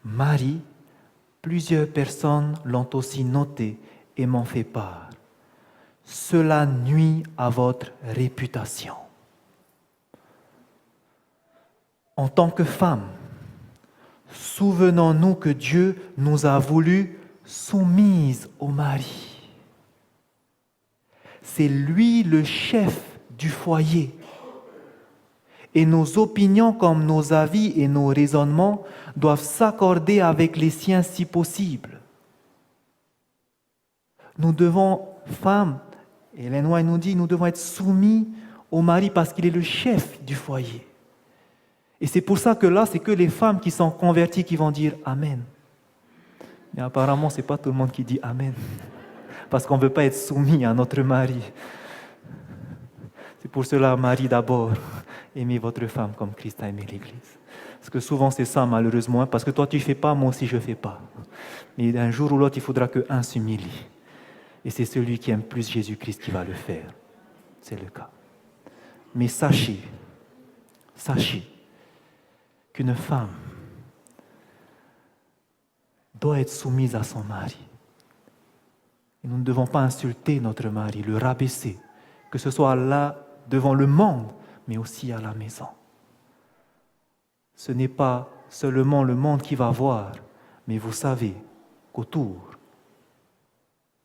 Marie, plusieurs personnes l'ont aussi noté et m'en fait part. Cela nuit à votre réputation. En tant que femme, souvenons-nous que Dieu nous a voulu soumises au mari. C'est lui le chef du foyer. Et nos opinions comme nos avis et nos raisonnements doivent s'accorder avec les siens si possible. Nous devons femmes, Ellen White nous dit, nous devons être soumis au mari parce qu'il est le chef du foyer. Et c'est pour ça que là, c'est que les femmes qui sont converties qui vont dire Amen. Mais apparemment, ce n'est pas tout le monde qui dit Amen. Parce qu'on ne veut pas être soumis à notre mari. C'est pour cela, mari d'abord, aimez votre femme comme Christ a aimé l'Église. Parce que souvent, c'est ça, malheureusement. Parce que toi, tu ne fais pas, moi aussi, je ne fais pas. Mais un jour ou l'autre, il faudra qu'un s'humilie. Et c'est celui qui aime plus Jésus-Christ qui va le faire. C'est le cas. Mais sachez qu'une femme doit être soumise à son mari. Et nous ne devons pas insulter notre mari, le rabaisser, que ce soit là devant le monde, mais aussi à la maison. Ce n'est pas seulement le monde qui va voir, mais vous savez qu'autour,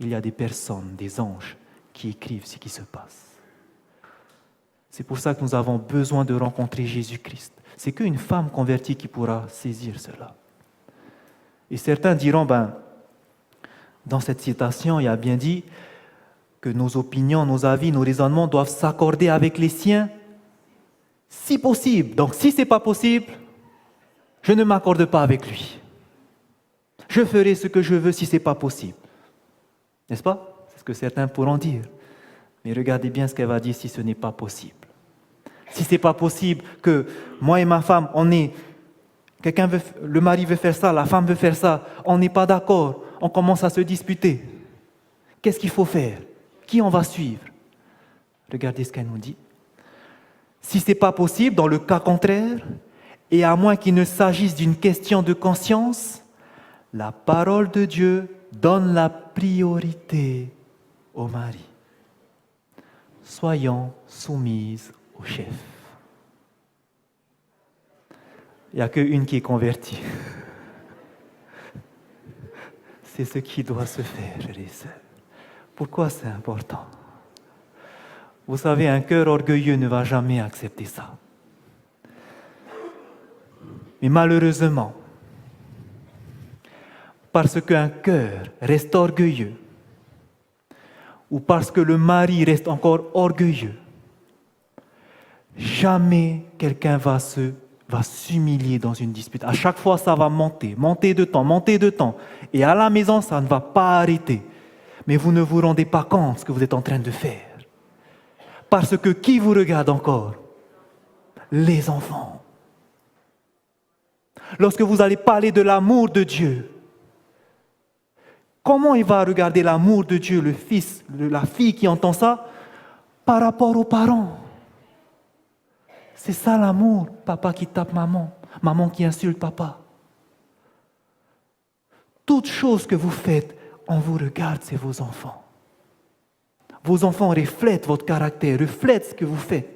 il y a des personnes, des anges, qui écrivent ce qui se passe. C'est pour ça que nous avons besoin de rencontrer Jésus-Christ. C'est qu'une femme convertie qui pourra saisir cela. Et certains diront, dans cette citation, il y a bien dit que nos opinions, nos avis, nos raisonnements doivent s'accorder avec les siens, si possible. Donc, si ce n'est pas possible, je ne m'accorde pas avec lui. Je ferai ce que je veux si ce n'est pas possible. N'est-ce pas? C'est ce que certains pourront dire. Mais regardez bien ce qu'elle va dire si ce n'est pas possible. Si ce n'est pas possible que moi et ma femme, le mari veut faire ça, la femme veut faire ça, on n'est pas d'accord, on commence à se disputer. Qu'est-ce qu'il faut faire? Qui on va suivre? Regardez ce qu'elle nous dit. Si ce n'est pas possible, dans le cas contraire, et à moins qu'il ne s'agisse d'une question de conscience, la parole de Dieu donne la priorité au mari. Soyons soumises au chef. Il n'y a qu'une qui est convertie. C'est ce qui doit se faire, frères et sœurs. Pourquoi c'est important? Vous savez, un cœur orgueilleux ne va jamais accepter ça. Mais malheureusement, parce qu'un cœur reste orgueilleux, ou parce que le mari reste encore orgueilleux, jamais quelqu'un va s'humilier dans une dispute. À chaque fois, ça va monter de temps. Et à la maison, ça ne va pas arrêter. Mais vous ne vous rendez pas compte de ce que vous êtes en train de faire. Parce que qui vous regarde encore? Les enfants. Lorsque vous allez parler de l'amour de Dieu, comment il va regarder l'amour de Dieu, le fils, la fille qui entend ça, par rapport aux parents? C'est ça l'amour, papa qui tape maman, maman qui insulte papa. Toute chose que vous faites, on vous regarde, c'est vos enfants. Vos enfants reflètent votre caractère, reflètent ce que vous faites.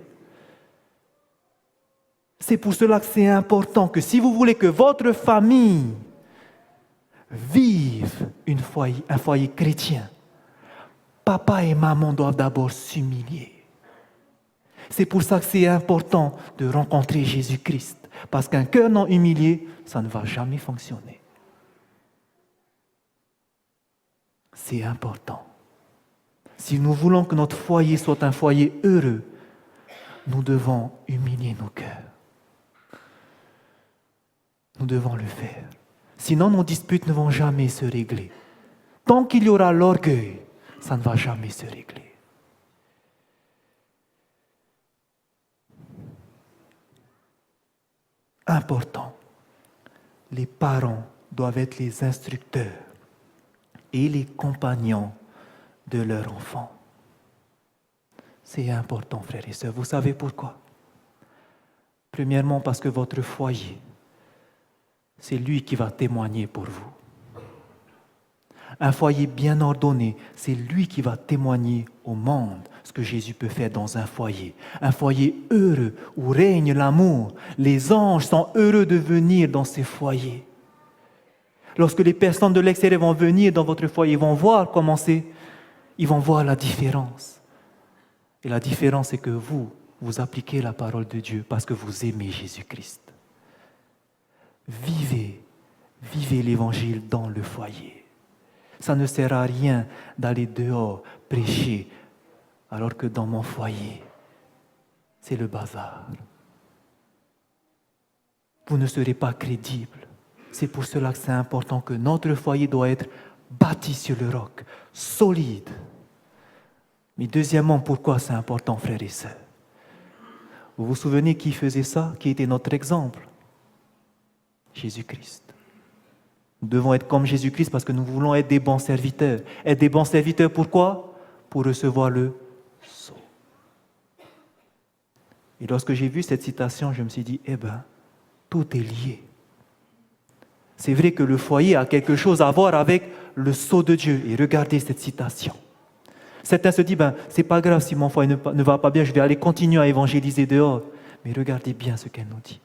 C'est pour cela que c'est important que si vous voulez que votre famille vive un foyer chrétien, papa et maman doivent d'abord s'humilier. C'est pour ça que c'est important de rencontrer Jésus-Christ. Parce qu'un cœur non humilié, ça ne va jamais fonctionner. C'est important. Si nous voulons que notre foyer soit un foyer heureux, nous devons humilier nos cœurs. Nous devons le faire. Sinon, nos disputes ne vont jamais se régler. Tant qu'il y aura l'orgueil, ça ne va jamais se régler. Important. Les parents doivent être les instructeurs et les compagnons de leur enfant. C'est important, frères et sœurs. Vous savez pourquoi? Premièrement, parce que votre foyer, c'est lui qui va témoigner pour vous. Un foyer bien ordonné, c'est lui qui va témoigner au monde ce que Jésus peut faire dans un foyer. Un foyer heureux où règne l'amour. Les anges sont heureux de venir dans ces foyers. Lorsque les personnes de l'extérieur vont venir dans votre foyer, ils vont voir comment c'est, ils vont voir la différence. Et la différence, c'est que vous appliquez la parole de Dieu parce que vous aimez Jésus-Christ. Vivez l'évangile dans le foyer. Ça ne sert à rien d'aller dehors prêcher, alors que dans mon foyer, c'est le bazar. Vous ne serez pas crédible. C'est pour cela que c'est important que notre foyer doit être bâti sur le roc, solide. Mais deuxièmement, pourquoi c'est important, frères et sœurs? Vous vous souvenez qui faisait ça? Qui était notre exemple? Jésus-Christ. Nous devons être comme Jésus-Christ parce que nous voulons être des bons serviteurs. Être des bons serviteurs, pourquoi? Pour recevoir le sceau. Et lorsque j'ai vu cette citation, je me suis dit, tout est lié. C'est vrai que le foyer a quelque chose à voir avec le sceau de Dieu. Et regardez cette citation. Certains se disent, c'est pas grave si mon foyer ne va pas bien, je vais aller continuer à évangéliser dehors. Mais regardez bien ce qu'elle nous dit.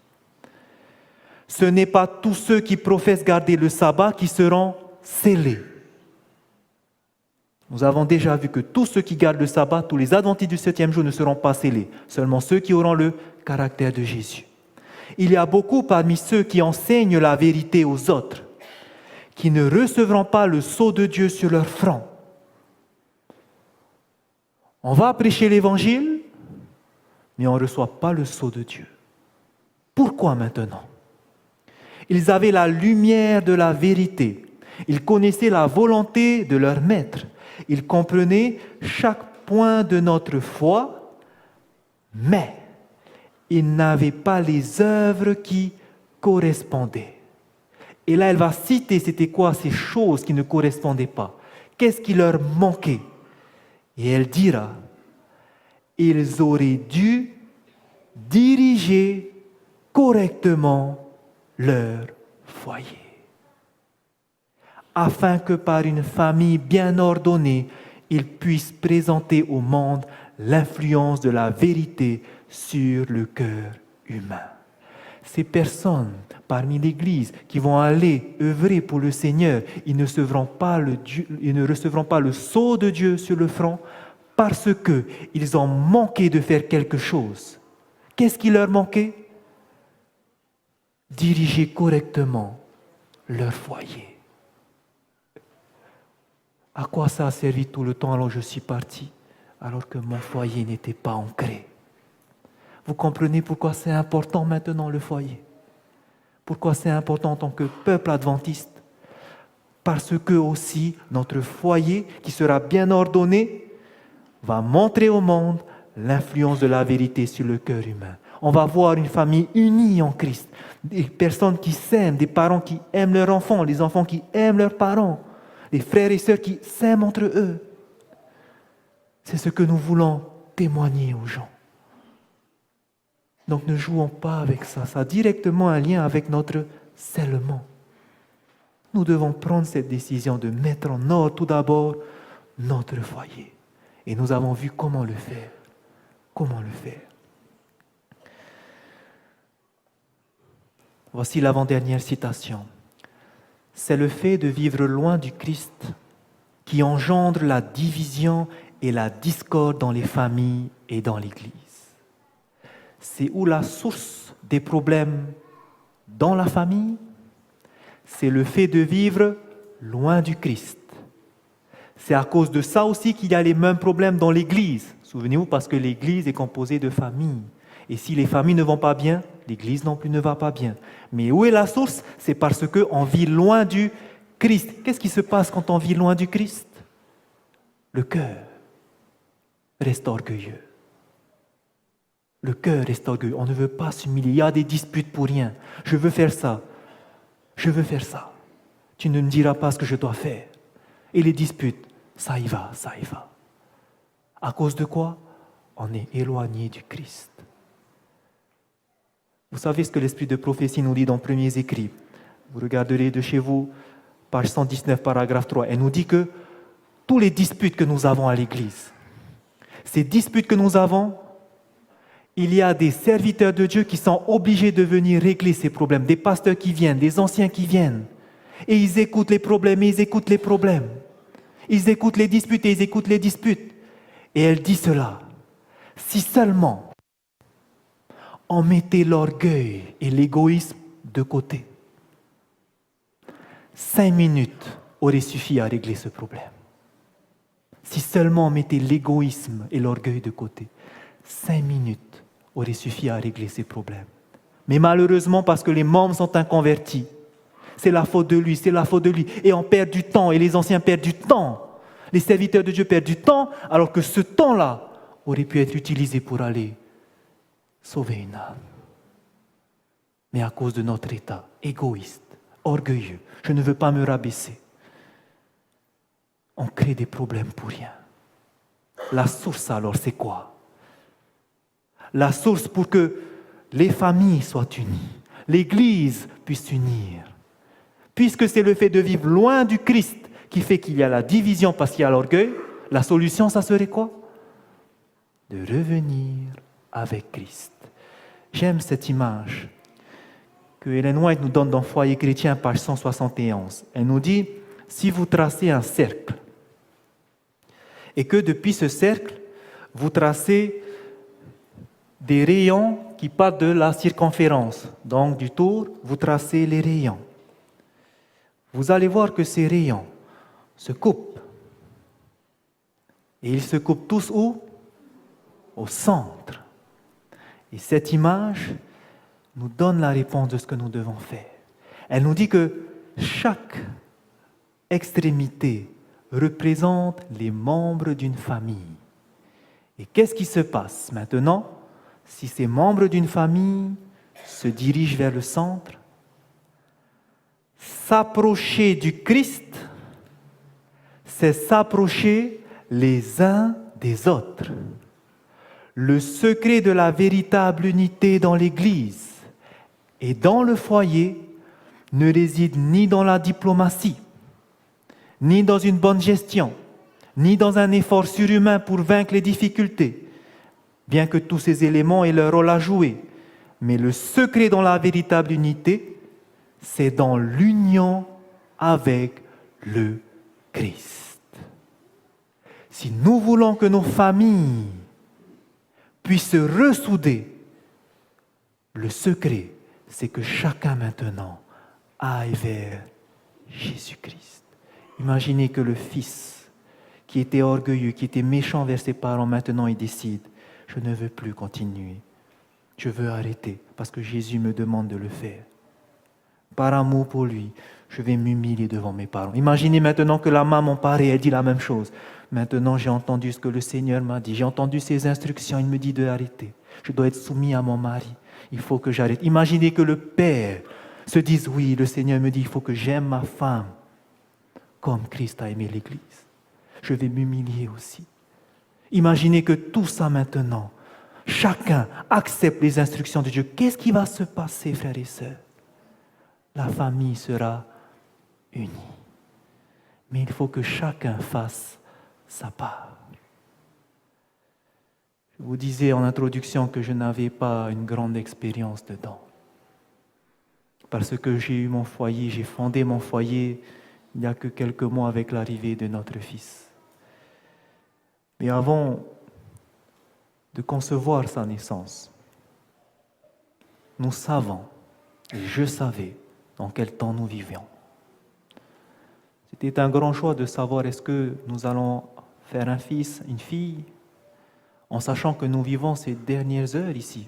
Ce n'est pas tous ceux qui professent garder le sabbat qui seront scellés. Nous avons déjà vu que tous ceux qui gardent le sabbat, tous les adventistes du 7e jour ne seront pas scellés, seulement ceux qui auront le caractère de Jésus. Il y a beaucoup parmi ceux qui enseignent la vérité aux autres, qui ne recevront pas le sceau de Dieu sur leur front. On va prêcher l'évangile, mais on ne reçoit pas le sceau de Dieu. Pourquoi maintenant? Ils avaient la lumière de la vérité. Ils connaissaient la volonté de leur maître. Ils comprenaient chaque point de notre foi, mais ils n'avaient pas les œuvres qui correspondaient. Et là, elle va citer c'était quoi ces choses qui ne correspondaient pas. Qu'est-ce qui leur manquait? Et elle dira, ils auraient dû diriger correctement leur foyer, afin que par une famille bien ordonnée, ils puissent présenter au monde l'influence de la vérité sur le cœur humain. Ces personnes parmi l'Église qui vont aller œuvrer pour le Seigneur, ils ne recevront pas le sceau de Dieu sur le front parce qu'ils ont manqué de faire quelque chose. Qu'est-ce qui leur manquait? Diriger correctement leur foyer. À quoi ça a servi tout le temps alors je suis parti, alors que mon foyer n'était pas ancré? Vous comprenez pourquoi c'est important maintenant le foyer? Pourquoi c'est important en tant que peuple adventiste? Parce que aussi notre foyer, qui sera bien ordonné, va montrer au monde l'influence de la vérité sur le cœur humain. On va voir une famille unie en Christ, des personnes qui s'aiment, des parents qui aiment leurs enfants, les enfants qui aiment leurs parents, les frères et sœurs qui s'aiment entre eux. C'est ce que nous voulons témoigner aux gens. Donc ne jouons pas avec ça. Ça a directement un lien avec notre scellement. Nous devons prendre cette décision de mettre en ordre tout d'abord notre foyer. Et nous avons vu comment le faire. Comment le faire. Voici l'avant-dernière citation. C'est le fait de vivre loin du Christ qui engendre la division et la discorde dans les familles et dans l'Église. C'est où la source des problèmes dans la famille? C'est le fait de vivre loin du Christ. C'est à cause de ça aussi qu'il y a les mêmes problèmes dans l'Église. Souvenez-vous, parce que l'Église est composée de familles. Et si les familles ne vont pas bien, l'Église non plus ne va pas bien. Mais où est la source? C'est parce qu'on vit loin du Christ. Qu'est-ce qui se passe quand on vit loin du Christ? Le cœur reste orgueilleux. Le cœur reste orgueilleux. On ne veut pas s'humilier. Il y a des disputes pour rien. Je veux faire ça. Je veux faire ça. Tu ne me diras pas ce que je dois faire. Et les disputes, ça y va, ça y va. À cause de quoi? On est éloigné du Christ. Vous savez ce que l'esprit de prophétie nous dit dans Premiers Écrits. Vous regarderez de chez vous, page 119, paragraphe 3. Elle nous dit que tous les disputes que nous avons à l'Église, ces disputes que nous avons, il y a des serviteurs de Dieu qui sont obligés de venir régler ces problèmes, des pasteurs qui viennent, des anciens qui viennent, et ils écoutent les problèmes, et ils écoutent les problèmes. Ils écoutent les disputes, et ils écoutent les disputes. Et elle dit cela, si seulement on mettait l'orgueil et l'égoïsme de côté, 5 minutes aurait suffi à régler ce problème. Si seulement on mettait l'égoïsme et l'orgueil de côté, 5 minutes auraient suffi à régler ces problèmes. Mais malheureusement, parce que les membres sont inconvertis, c'est la faute de lui, c'est la faute de lui. Et on perd du temps, et les anciens perdent du temps. Les serviteurs de Dieu perdent du temps, alors que ce temps-là aurait pu être utilisé pour aller sauver une âme. Mais à cause de notre état égoïste, orgueilleux, je ne veux pas me rabaisser, on crée des problèmes pour rien. La source alors, c'est quoi? La source pour que les familles soient unies, l'Église puisse s'unir. Puisque c'est le fait de vivre loin du Christ qui fait qu'il y a la division parce qu'il y a l'orgueil, la solution, ça serait quoi? De revenir avec Christ. J'aime cette image que Ellen White nous donne dans Foyer chrétien, page 171. Elle nous dit, si vous tracez un cercle, et que depuis ce cercle, vous tracez des rayons qui partent de la circonférence, donc du tour, vous tracez les rayons. Vous allez voir que ces rayons se coupent. Et ils se coupent tous où? Au centre. Et cette image nous donne la réponse de ce que nous devons faire. Elle nous dit que chaque extrémité représente les membres d'une famille. Et qu'est-ce qui se passe maintenant si ces membres d'une famille se dirigent vers le centre? S'approcher du Christ, c'est s'approcher les uns des autres. Le secret de la véritable unité dans l'Église et dans le foyer ne réside ni dans la diplomatie, ni dans une bonne gestion, ni dans un effort surhumain pour vaincre les difficultés, bien que tous ces éléments aient leur rôle à jouer. Mais le secret dans la véritable unité, c'est dans l'union avec le Christ. Si nous voulons que nos familles puissent se ressouder, le secret, c'est que chacun maintenant aille vers Jésus-Christ. Imaginez que le fils, qui était orgueilleux, qui était méchant vers ses parents, maintenant il décide, je ne veux plus continuer, je veux arrêter, parce que Jésus me demande de le faire. Par amour pour lui, je vais m'humilier devant mes parents. Imaginez maintenant que la maman pareille, elle dit la même chose. Maintenant, j'ai entendu ce que le Seigneur m'a dit. J'ai entendu ses instructions. Il me dit de arrêter. Je dois être soumis à mon mari. Il faut que j'arrête. Imaginez que le père se dise, oui, le Seigneur me dit, il faut que j'aime ma femme comme Christ a aimé l'Église. Je vais m'humilier aussi. Imaginez que tout ça maintenant, chacun accepte les instructions de Dieu. Qu'est-ce qui va se passer, frères et sœurs? La famille sera unie. Mais il faut que chacun fasse sa part. Je vous disais en introduction que je n'avais pas une grande expérience dedans. Parce que j'ai eu mon foyer, j'ai fondé mon foyer il n'y a que quelques mois avec l'arrivée de notre fils. Mais avant de concevoir sa naissance, nous savons, et je savais, dans quel temps nous vivions. C'était un grand choix de savoir est-ce que nous allons faire un fils, une fille, en sachant que nous vivons ces dernières heures ici.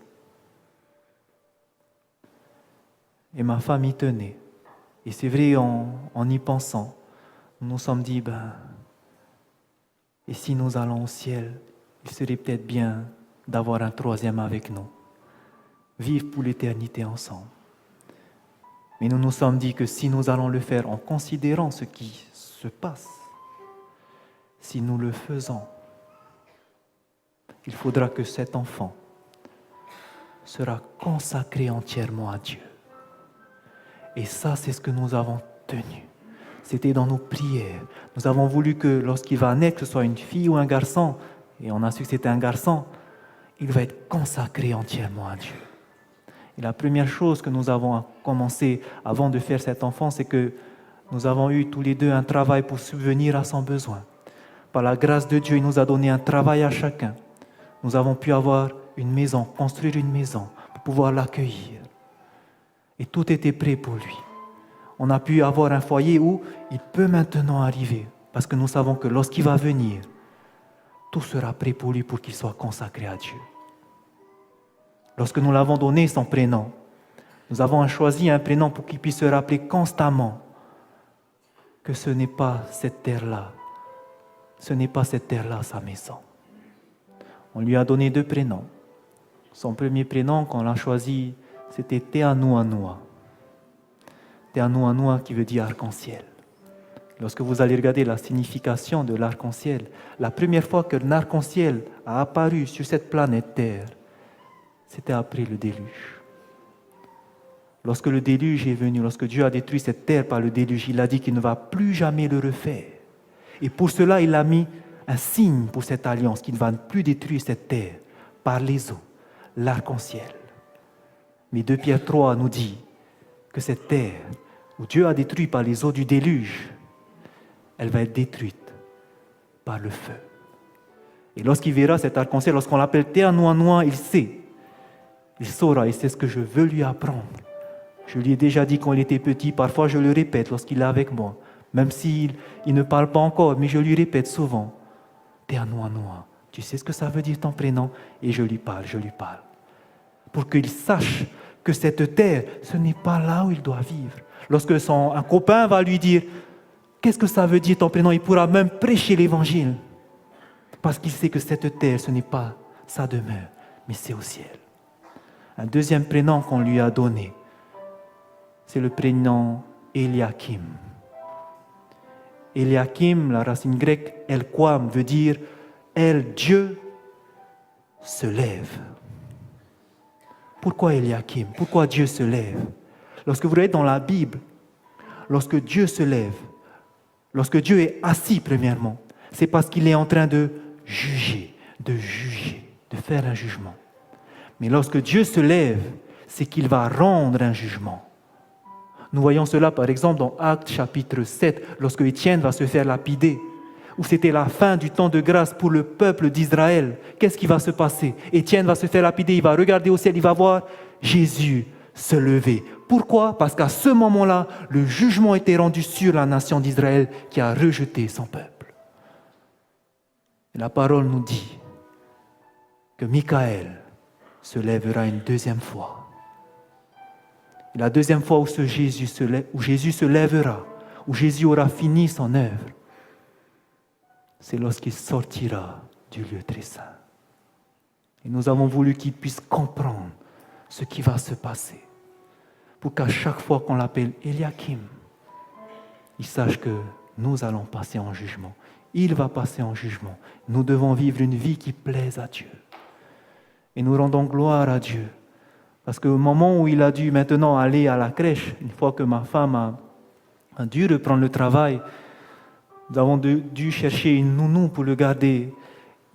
Et ma femme y tenait. Et c'est vrai, en y pensant, nous nous sommes dit, et si nous allons au ciel, il serait peut-être bien d'avoir un troisième avec nous, vivre pour l'éternité ensemble. Mais nous nous sommes dit que si nous allons le faire en considérant ce qui se passe, si nous le faisons, il faudra que cet enfant sera consacré entièrement à Dieu. Et ça, c'est ce que nous avons tenu. C'était dans nos prières. Nous avons voulu que lorsqu'il va naître, que ce soit une fille ou un garçon, et on a su que c'était un garçon, il va être consacré entièrement à Dieu. Et la première chose que nous avons commencé avant de faire cet enfant, c'est que nous avons eu tous les deux un travail pour subvenir à son besoin. Par la grâce de Dieu, il nous a donné un travail à chacun. Nous avons pu avoir une maison, construire une maison pour pouvoir l'accueillir. Et tout était prêt pour lui. On a pu avoir un foyer où il peut maintenant arriver, parce que nous savons que lorsqu'il va venir, tout sera prêt pour lui pour qu'il soit consacré à Dieu. Lorsque nous l'avons donné son prénom, nous avons choisi un prénom pour qu'il puisse se rappeler constamment que ce n'est pas cette terre-là, sa maison. On lui a donné 2 prénoms. Son premier prénom qu'on l'a choisi, c'était Teanuanua. Teanuanua qui veut dire arc-en-ciel. Lorsque vous allez regarder la signification de l'arc-en-ciel, la première fois que l'arc-en-ciel a apparu sur cette planète Terre, c'était après le déluge. Lorsque le déluge est venu, lorsque Dieu a détruit cette terre par le déluge, il a dit qu'il ne va plus jamais le refaire. Et pour cela, il a mis un signe pour cette alliance, qu'il ne va plus détruire cette terre par les eaux, l'arc-en-ciel. Mais 2 Pierre 3 nous dit que cette terre, où Dieu a détruit par les eaux du déluge, elle va être détruite par le feu. Et lorsqu'il verra cet arc-en-ciel, lorsqu'on l'appelle Teanuanua, il saura, et c'est ce que je veux lui apprendre. Je lui ai déjà dit quand il était petit, parfois je le répète lorsqu'il est avec moi, même s'il ne parle pas encore, mais je lui répète souvent, Teanuanua, tu sais ce que ça veut dire ton prénom? Et je lui parle. Pour qu'il sache que cette terre, ce n'est pas là où il doit vivre. Lorsque un copain va lui dire, qu'est-ce que ça veut dire ton prénom? Il pourra même prêcher l'évangile. Parce qu'il sait que cette terre, ce n'est pas sa demeure, mais c'est au ciel. Un deuxième prénom qu'on lui a donné, c'est le prénom Eliakim. Eliakim, la racine grecque, Elquam, veut dire Dieu se lève. Pourquoi Eliakim? Pourquoi Dieu se lève? Lorsque vous regardez dans la Bible, lorsque Dieu se lève, lorsque Dieu est assis premièrement, c'est parce qu'il est en train de juger, de faire un jugement. Mais lorsque Dieu se lève, c'est qu'il va rendre un jugement. Nous voyons cela par exemple dans Actes chapitre 7, lorsque Étienne va se faire lapider, où c'était la fin du temps de grâce pour le peuple d'Israël. Qu'est-ce qui va se passer? Étienne va se faire lapider, il va regarder au ciel, il va voir Jésus se lever. Pourquoi? Parce qu'à ce moment-là, le jugement était rendu sur la nation d'Israël qui a rejeté son peuple. Et la parole nous dit que Michaël se lèvera une deuxième fois. Et la deuxième fois où Jésus se lèvera, où Jésus aura fini son œuvre, c'est lorsqu'il sortira du lieu très saint. Et nous avons voulu qu'il puisse comprendre ce qui va se passer, pour qu'à chaque fois qu'on l'appelle Eliakim, il sache que nous allons passer en jugement. Il va passer en jugement. Nous devons vivre une vie qui plaise à Dieu. Et nous rendons gloire à Dieu. Parce qu'au moment où il a dû maintenant aller à la crèche, une fois que ma femme a dû reprendre le travail, nous avons dû chercher une nounou pour le garder.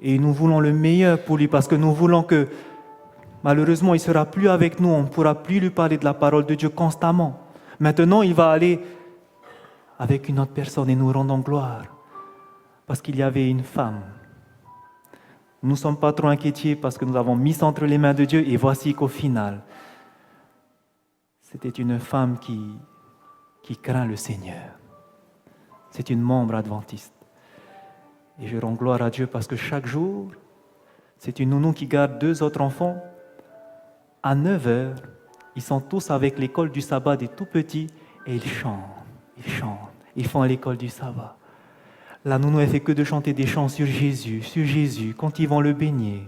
Et nous voulons le meilleur pour lui, parce que nous voulons que, malheureusement, il ne sera plus avec nous, on ne pourra plus lui parler de la parole de Dieu constamment. Maintenant, il va aller avec une autre personne et nous rendons gloire. Parce qu'il y avait une femme. Nous ne sommes pas trop inquiétés parce que nous avons mis ça entre les mains de Dieu, et voici qu'au final, c'était une femme qui craint le Seigneur. C'est une membre adventiste. Et je rends gloire à Dieu parce que chaque jour, c'est une nounou qui garde 2 autres enfants. À 9h, ils sont tous avec l'école du sabbat des tout petits et ils chantent. Ils font l'école du sabbat. La nounou, elle fait que de chanter des chants sur Jésus, quand ils vont le baigner,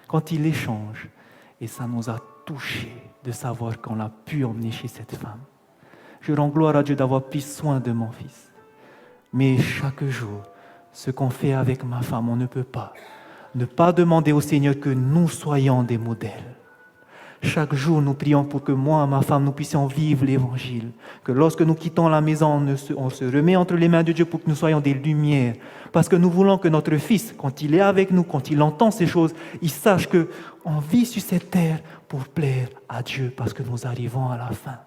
quand ils l'échangent. Et ça nous a touchés de savoir qu'on a pu emmener chez cette femme. Je rends gloire à Dieu d'avoir pris soin de mon fils. Mais chaque jour, ce qu'on fait avec ma femme, on ne peut pas ne pas demander au Seigneur que nous soyons des modèles. Chaque jour, nous prions pour que moi et ma femme, nous puissions vivre l'Évangile. Que lorsque nous quittons la maison, on se remet entre les mains de Dieu pour que nous soyons des lumières. Parce que nous voulons que notre fils, quand il est avec nous, quand il entend ces choses, il sache qu'on vit sur cette terre pour plaire à Dieu, parce que nous arrivons à la fin.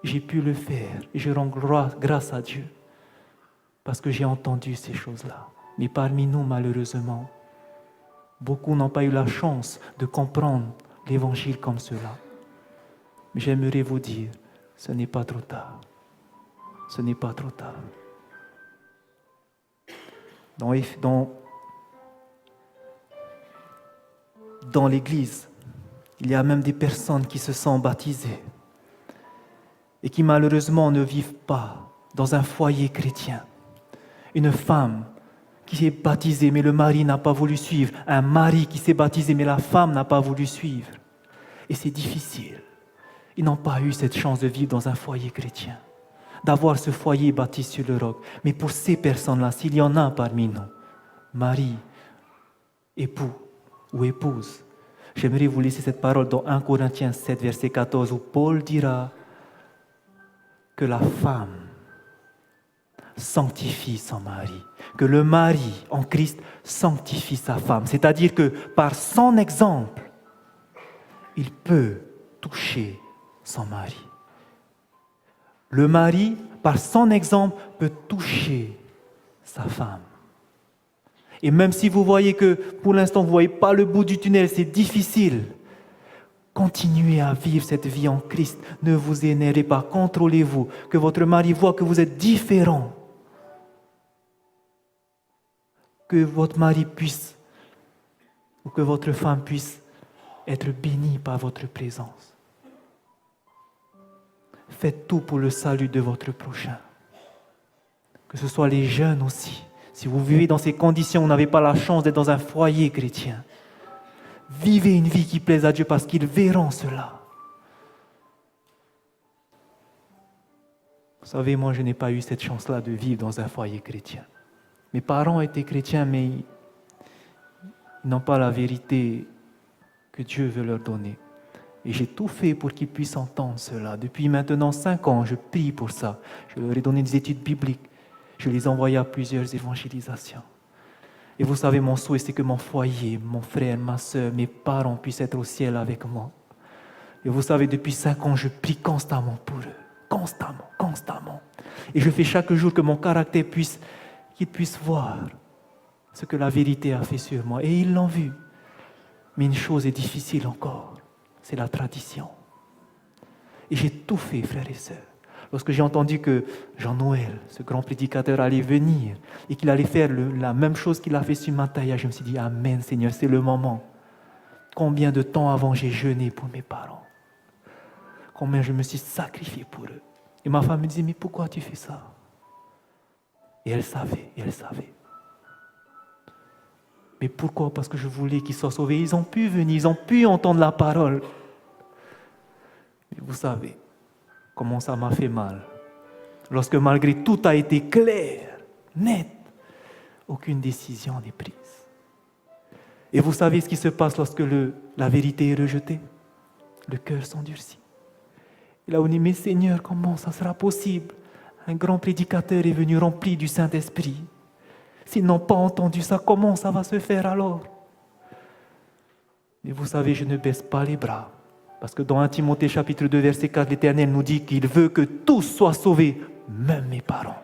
J'ai pu le faire et je rends grâce à Dieu parce que j'ai entendu ces choses-là. Mais parmi nous, malheureusement, beaucoup n'ont pas eu la chance de comprendre l'Évangile comme cela. Mais j'aimerais vous dire, ce n'est pas trop tard. ce n'est pas trop tard. Dans l'Église, il y a même des personnes qui se sont baptisées et qui malheureusement ne vivent pas dans un foyer chrétien. Une femme qui est baptisée mais le mari n'a pas voulu suivre. Un mari qui s'est baptisé mais la femme n'a pas voulu suivre. Et c'est difficile. Ils n'ont pas eu cette chance de vivre dans un foyer chrétien, d'avoir ce foyer bâti sur le roc. Mais pour ces personnes-là, s'il y en a parmi nous, mari, époux ou épouse, j'aimerais vous laisser cette parole dans 1 Corinthiens 7, verset 14, où Paul dira que la femme sanctifie son mari, que le mari en Christ sanctifie sa femme. C'est-à-dire que par son exemple, il peut toucher son mari. Le mari, par son exemple, peut toucher sa femme. Et même si vous voyez que pour l'instant, vous ne voyez pas le bout du tunnel, c'est difficile, continuez à vivre cette vie en Christ. Ne vous énervez pas, contrôlez-vous, que votre mari voit que vous êtes différent. Que votre mari puisse, ou que votre femme puisse être bénie par votre présence. Faites tout pour le salut de votre prochain. Que ce soit les jeunes aussi. Si vous vivez dans ces conditions, vous n'avez pas la chance d'être dans un foyer chrétien. Vivez une vie qui plaise à Dieu parce qu'ils verront cela. Vous savez, moi, je n'ai pas eu cette chance-là de vivre dans un foyer chrétien. Mes parents étaient chrétiens, mais ils n'ont pas la vérité que Dieu veut leur donner. Et j'ai tout fait pour qu'ils puissent entendre cela. Depuis maintenant 5 ans, je prie pour ça. Je leur ai donné des études bibliques. Je les ai envoyés à plusieurs évangélisations. Et vous savez, mon souhait, c'est que mon foyer, mon frère, ma soeur, mes parents puissent être au ciel avec moi. Et vous savez, depuis 5 ans, je prie constamment pour eux. Constamment. Et je fais chaque jour que mon caractère qu'ils puissent voir ce que la vérité a fait sur moi. Et ils l'ont vu. Mais une chose est difficile encore, c'est la tradition. Et j'ai tout fait, frères et sœurs. Lorsque j'ai entendu que Jean-Noël, ce grand prédicateur, allait venir et qu'il allait faire la même chose qu'il a fait sur Mataya, je me suis dit, Amen, Seigneur, c'est le moment. Combien de temps avant j'ai jeûné pour mes parents? Combien je me suis sacrifié pour eux? Et ma femme me disait, mais pourquoi tu fais ça? Et elle savait. Mais pourquoi? Parce que je voulais qu'ils soient sauvés. Ils ont pu venir, ils ont pu entendre la parole. Mais vous savez comment ça m'a fait mal. Lorsque malgré tout a été clair, net, aucune décision n'est prise. Et vous savez ce qui se passe lorsque la vérité est rejetée? Le cœur s'endurcit. Et là on dit, mais Seigneur, comment ça sera possible? Un grand prédicateur est venu rempli du Saint-Esprit. S'ils n'ont pas entendu ça, comment ça va se faire alors? Et vous savez, je ne baisse pas les bras. Parce que dans 1 Timothée chapitre 2, verset 4, l'Éternel nous dit qu'il veut que tous soient sauvés, même mes parents.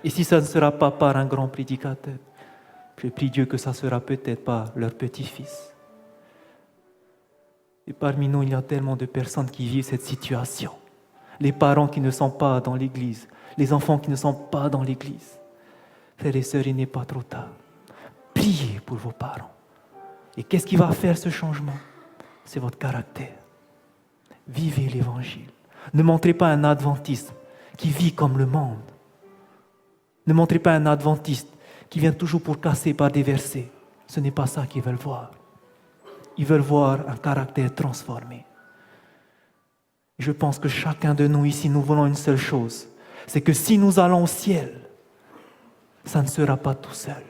Et si ça ne sera pas par un grand prédicateur, je prie Dieu que ça sera peut-être par leur petit-fils. Et parmi nous, il y a tellement de personnes qui vivent cette situation. Les parents qui ne sont pas dans l'église, les enfants qui ne sont pas dans l'église. Frères et sœurs, il n'est pas trop tard. Priez pour vos parents. Et qu'est-ce qui va faire ce changement? C'est votre caractère. Vivez l'évangile. Ne montrez pas un adventiste qui vit comme le monde. Ne montrez pas un adventiste qui vient toujours pour casser par des versets. Ce n'est pas ça qu'ils veulent voir. Ils veulent voir un caractère transformé. Je pense que chacun de nous ici, nous voulons une seule chose. C'est que si nous allons au ciel, ça ne sera pas tout seul.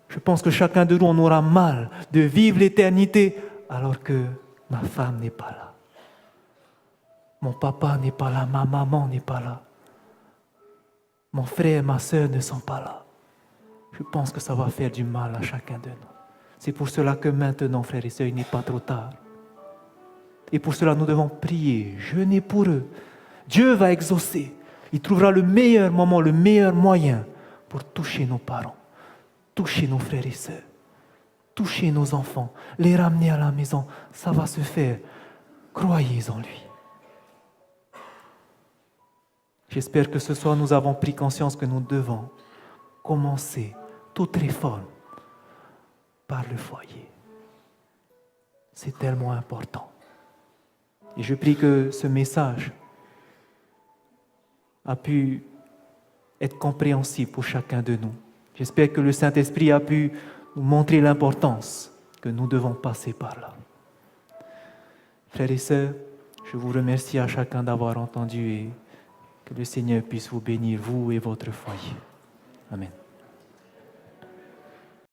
Je pense que chacun de nous, on aura mal de vivre l'éternité alors que ma femme n'est pas là. Mon papa n'est pas là, ma maman n'est pas là. Mon frère, ma soeur ne sont pas là. Je pense que ça va faire du mal à chacun de nous. C'est pour cela que maintenant, frères et sœurs, il n'est pas trop tard. Et pour cela, nous devons prier, jeûner pour eux. Dieu va exaucer. Il trouvera le meilleur moment, le meilleur moyen pour toucher nos parents, toucher nos frères et sœurs, toucher nos enfants, les ramener à la maison. Ça va se faire. Croyez en lui. J'espère que ce soir, nous avons pris conscience que nous devons commencer toute réforme par le foyer. C'est tellement important. Et je prie que ce message a pu être compréhensible pour chacun de nous. J'espère que le Saint-Esprit a pu nous montrer l'importance que nous devons passer par là. Frères et sœurs, je vous remercie à chacun d'avoir entendu et que le Seigneur puisse vous bénir, vous et votre foyer. Amen.